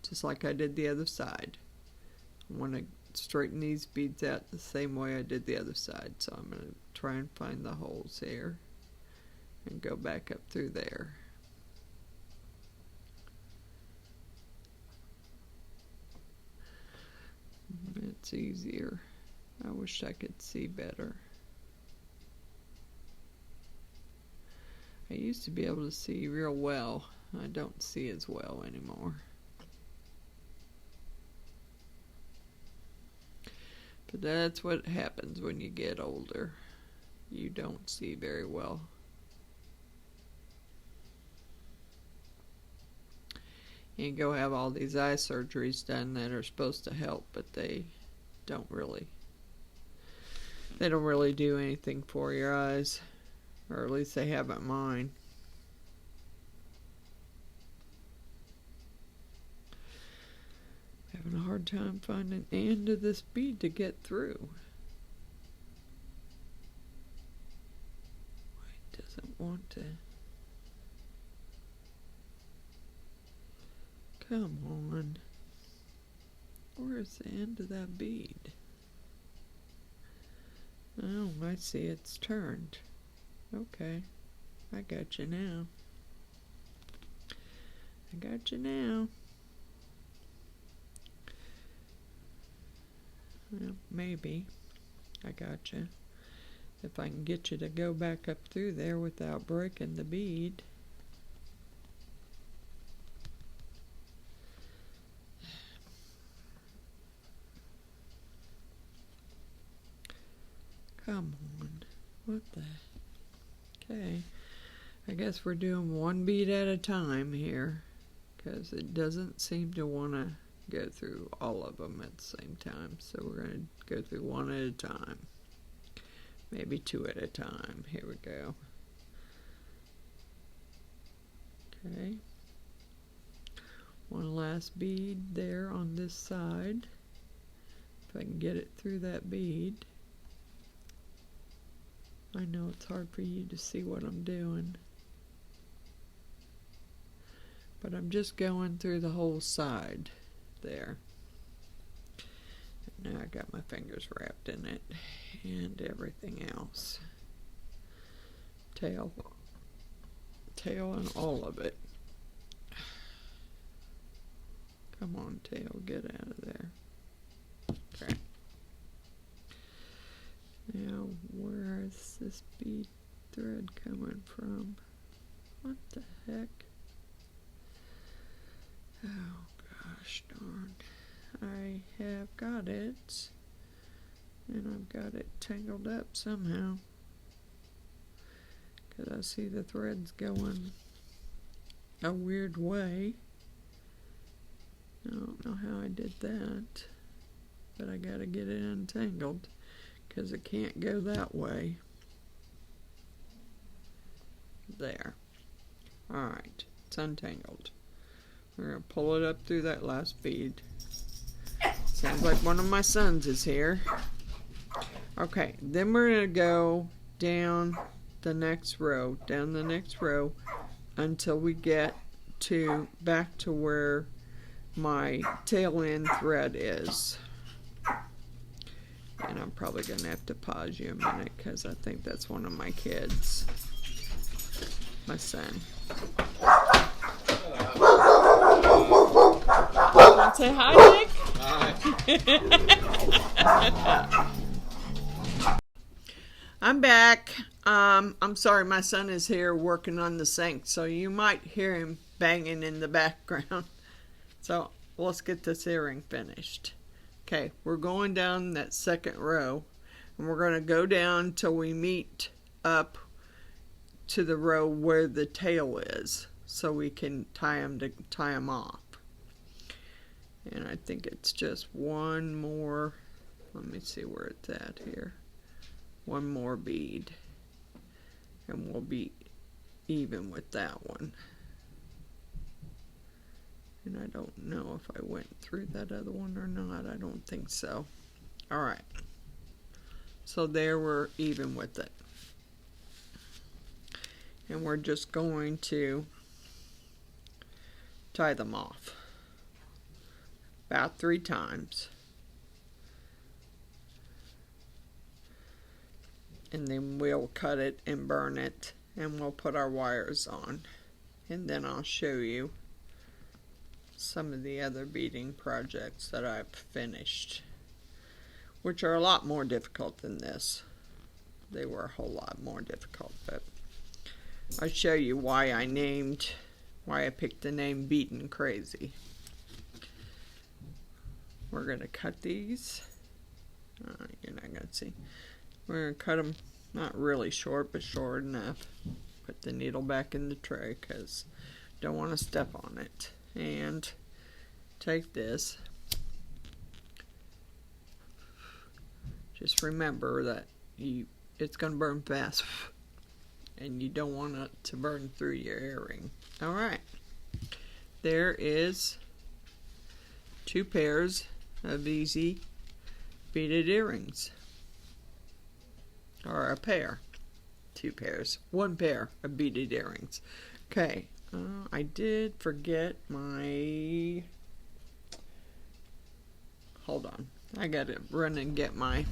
just like I did the other side. I want to straighten these beads out the same way I did the other side. So I'm going to try and find the holes here and go back up through there. It's easier. I wish I could see better. I used to be able to see real well. I don't see as well anymore. But that's what happens when you get older. You don't see very well. You go have all these eye surgeries done that are supposed to help, but they don't really do anything for your eyes. Or at least they haven't mine. Having a hard time finding the end of this bead to get through. It doesn't want to. Come on. Where's the end of that bead? Oh, I see it's turned. Okay, I got you now. I got you now. Well, maybe. I got you. If I can get you to go back up through there without breaking the bead. Come on. What the? Okay. I guess we're doing one bead at a time here, because it doesn't seem to want to go through all of them at the same time. So we're going to go through one at a time. Maybe two at a time. Here we go. Okay. One last bead there on this side. If I can get it through that bead. I know it's hard for you to see what I'm doing. But I'm just going through the whole side there. And now I got my fingers wrapped in it and everything else. Tail and all of it. Come on, tail, get out of there. Okay. Now, where is this bead thread coming from? What the heck? Oh, gosh darn. I have got it. And I've got it tangled up somehow. Because I see the threads going a weird way. I don't know how I did that. But I gotta get it untangled. Because it can't go that way. There. Alright, it's untangled. We're going to pull it up through that last bead. Sounds like one of my sons is here. Okay, then we're going to go down the next row, until we get back to where my tail end thread is. And I'm probably going to have to pause you a minute because I think that's one of my kids. My son. Want to say hi, Nick? Hi. I'm back. I'm sorry, my son is here working on the sink, so you might hear him banging in the background. So let's get this earring finished. Okay, we're going down that second row, and we're going to go down till we meet up to the row where the tail is, so we can tie them off. And I think it's just one more. Let me see where it's at here. One more bead, and we'll be even with that one. And I don't know if I went through that other one or not. I don't think so. Alright. So there we're even with it. And we're just going to tie them off. About 3 times. And then we'll cut it and burn it. And we'll put our wires on. And then I'll show you some of the other beading projects that I've finished, which are a lot more difficult than this. They were a whole lot more difficult, but I'll show you why I picked the name Beaten Crazy. We're going to cut these. You're not going to see. We're going to cut them not really short, but short enough. Put the needle back in the tray because don't want to step on it. And take this. Just remember that it's going to burn fast, and you don't want it to burn through your earring. Alright, there is 2 pairs of easy beaded earrings, or a pair. 2 pairs, 1 pair of beaded earrings. Okay. I did forget my... Hold on. I gotta run and get my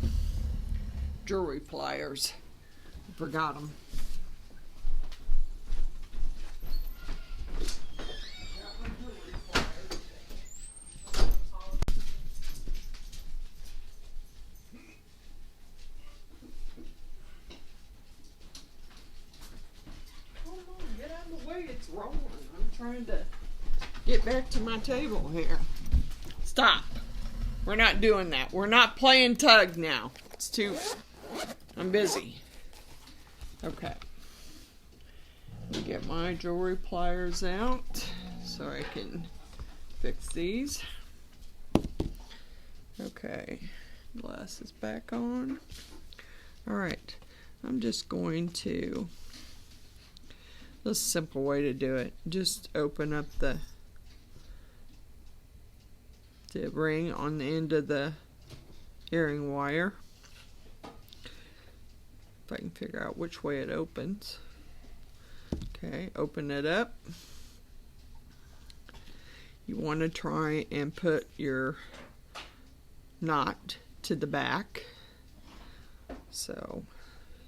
jewelry pliers. Forgot them. Get out of the way, it's rolling. I'm trying to get back to my table here. Stop. We're not doing that. We're not playing tug now. It's too... I'm busy. Okay. Let me get my jewelry pliers out so I can fix these. Okay. Glasses back on. Alright. I'm just going to... This is a simple way to do it. Just open up the ring on the end of the earring wire. If I can figure out which way it opens. Okay, open it up. You want to try and put your knot to the back. So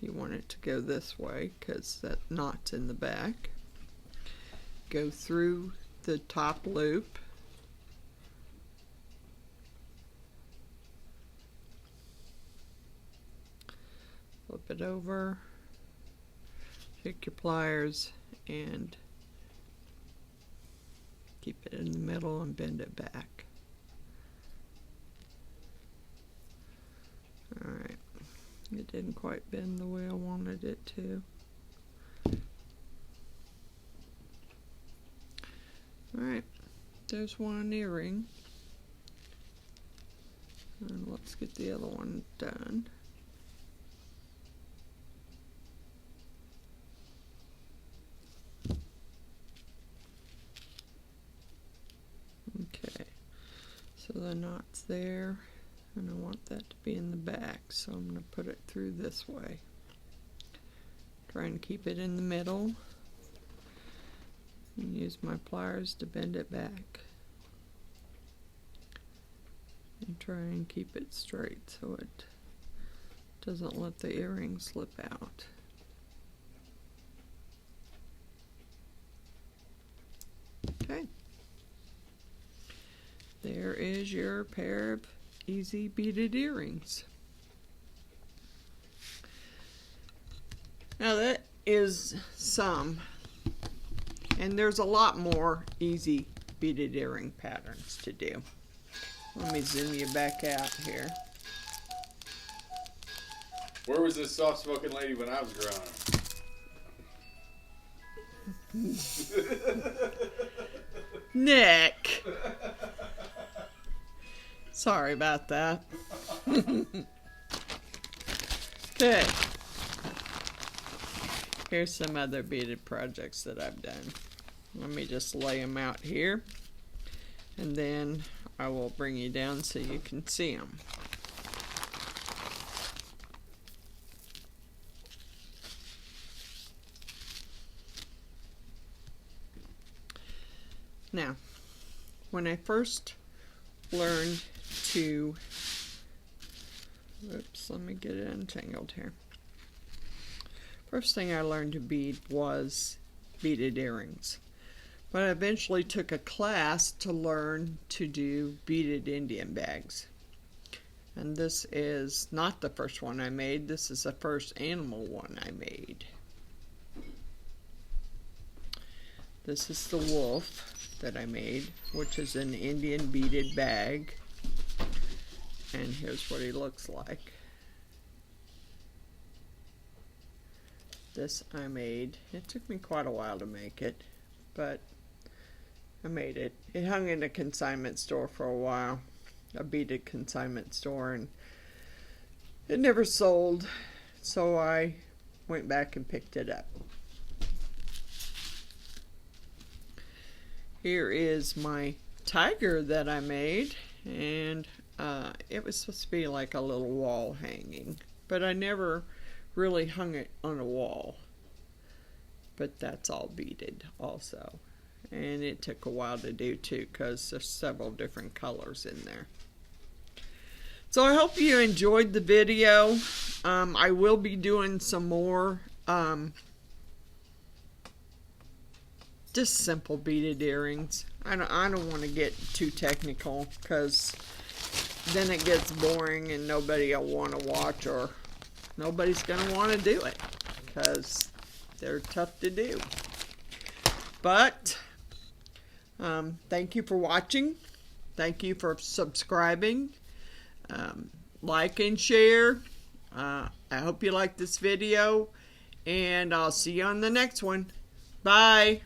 you want it to go this way because that knot's in the back. Go through the top loop. Flip it over. Take your pliers and keep it in the middle and bend it back. Alright. It didn't quite bend the way I wanted it to. Alright, there's one earring. And let's get the other one done. Okay, so the knot's there. And I want that to be in the back, so I'm going to put it through this way. Try and keep it in the middle. And use my pliers to bend it back. And try and keep it straight so it doesn't let the earring slip out. Okay. There is your pair of easy beaded earrings. Now that is some, and there's a lot more easy beaded earring patterns to do. Let me zoom you back out here. Where was this soft-spoken lady when I was growing up? Nick! Sorry about that. Okay. Here's some other beaded projects that I've done. Let me just lay them out here, and then I will bring you down so you can see them. Now, when I first learned to, oops, let me get it untangled here. First thing I learned to bead was beaded earrings. But I eventually took a class to learn to do beaded Indian bags. And this is not the first one I made. This is the first animal one I made. This is the wolf that I made, which is an Indian beaded bag. And here's what he looks like. This I made. It took me quite a while to make it, but I made it. It hung in a consignment store for a while, a beaded consignment store, and it never sold, so I went back and picked it up. Here is my tiger that I made, and it was supposed to be like a little wall hanging, but I never really hung it on a wall. But that's all beaded also, and it took a while to do too because there's several different colors in there. So I hope you enjoyed the video. I will be doing some more just simple beaded earrings. I don't want to get too technical because then it gets boring and nobody will want to watch, or nobody's going to want to do it because they're tough to do. But thank you for watching. Thank you for subscribing. Like and share. I hope you like this video, and I'll see you on the next one. Bye.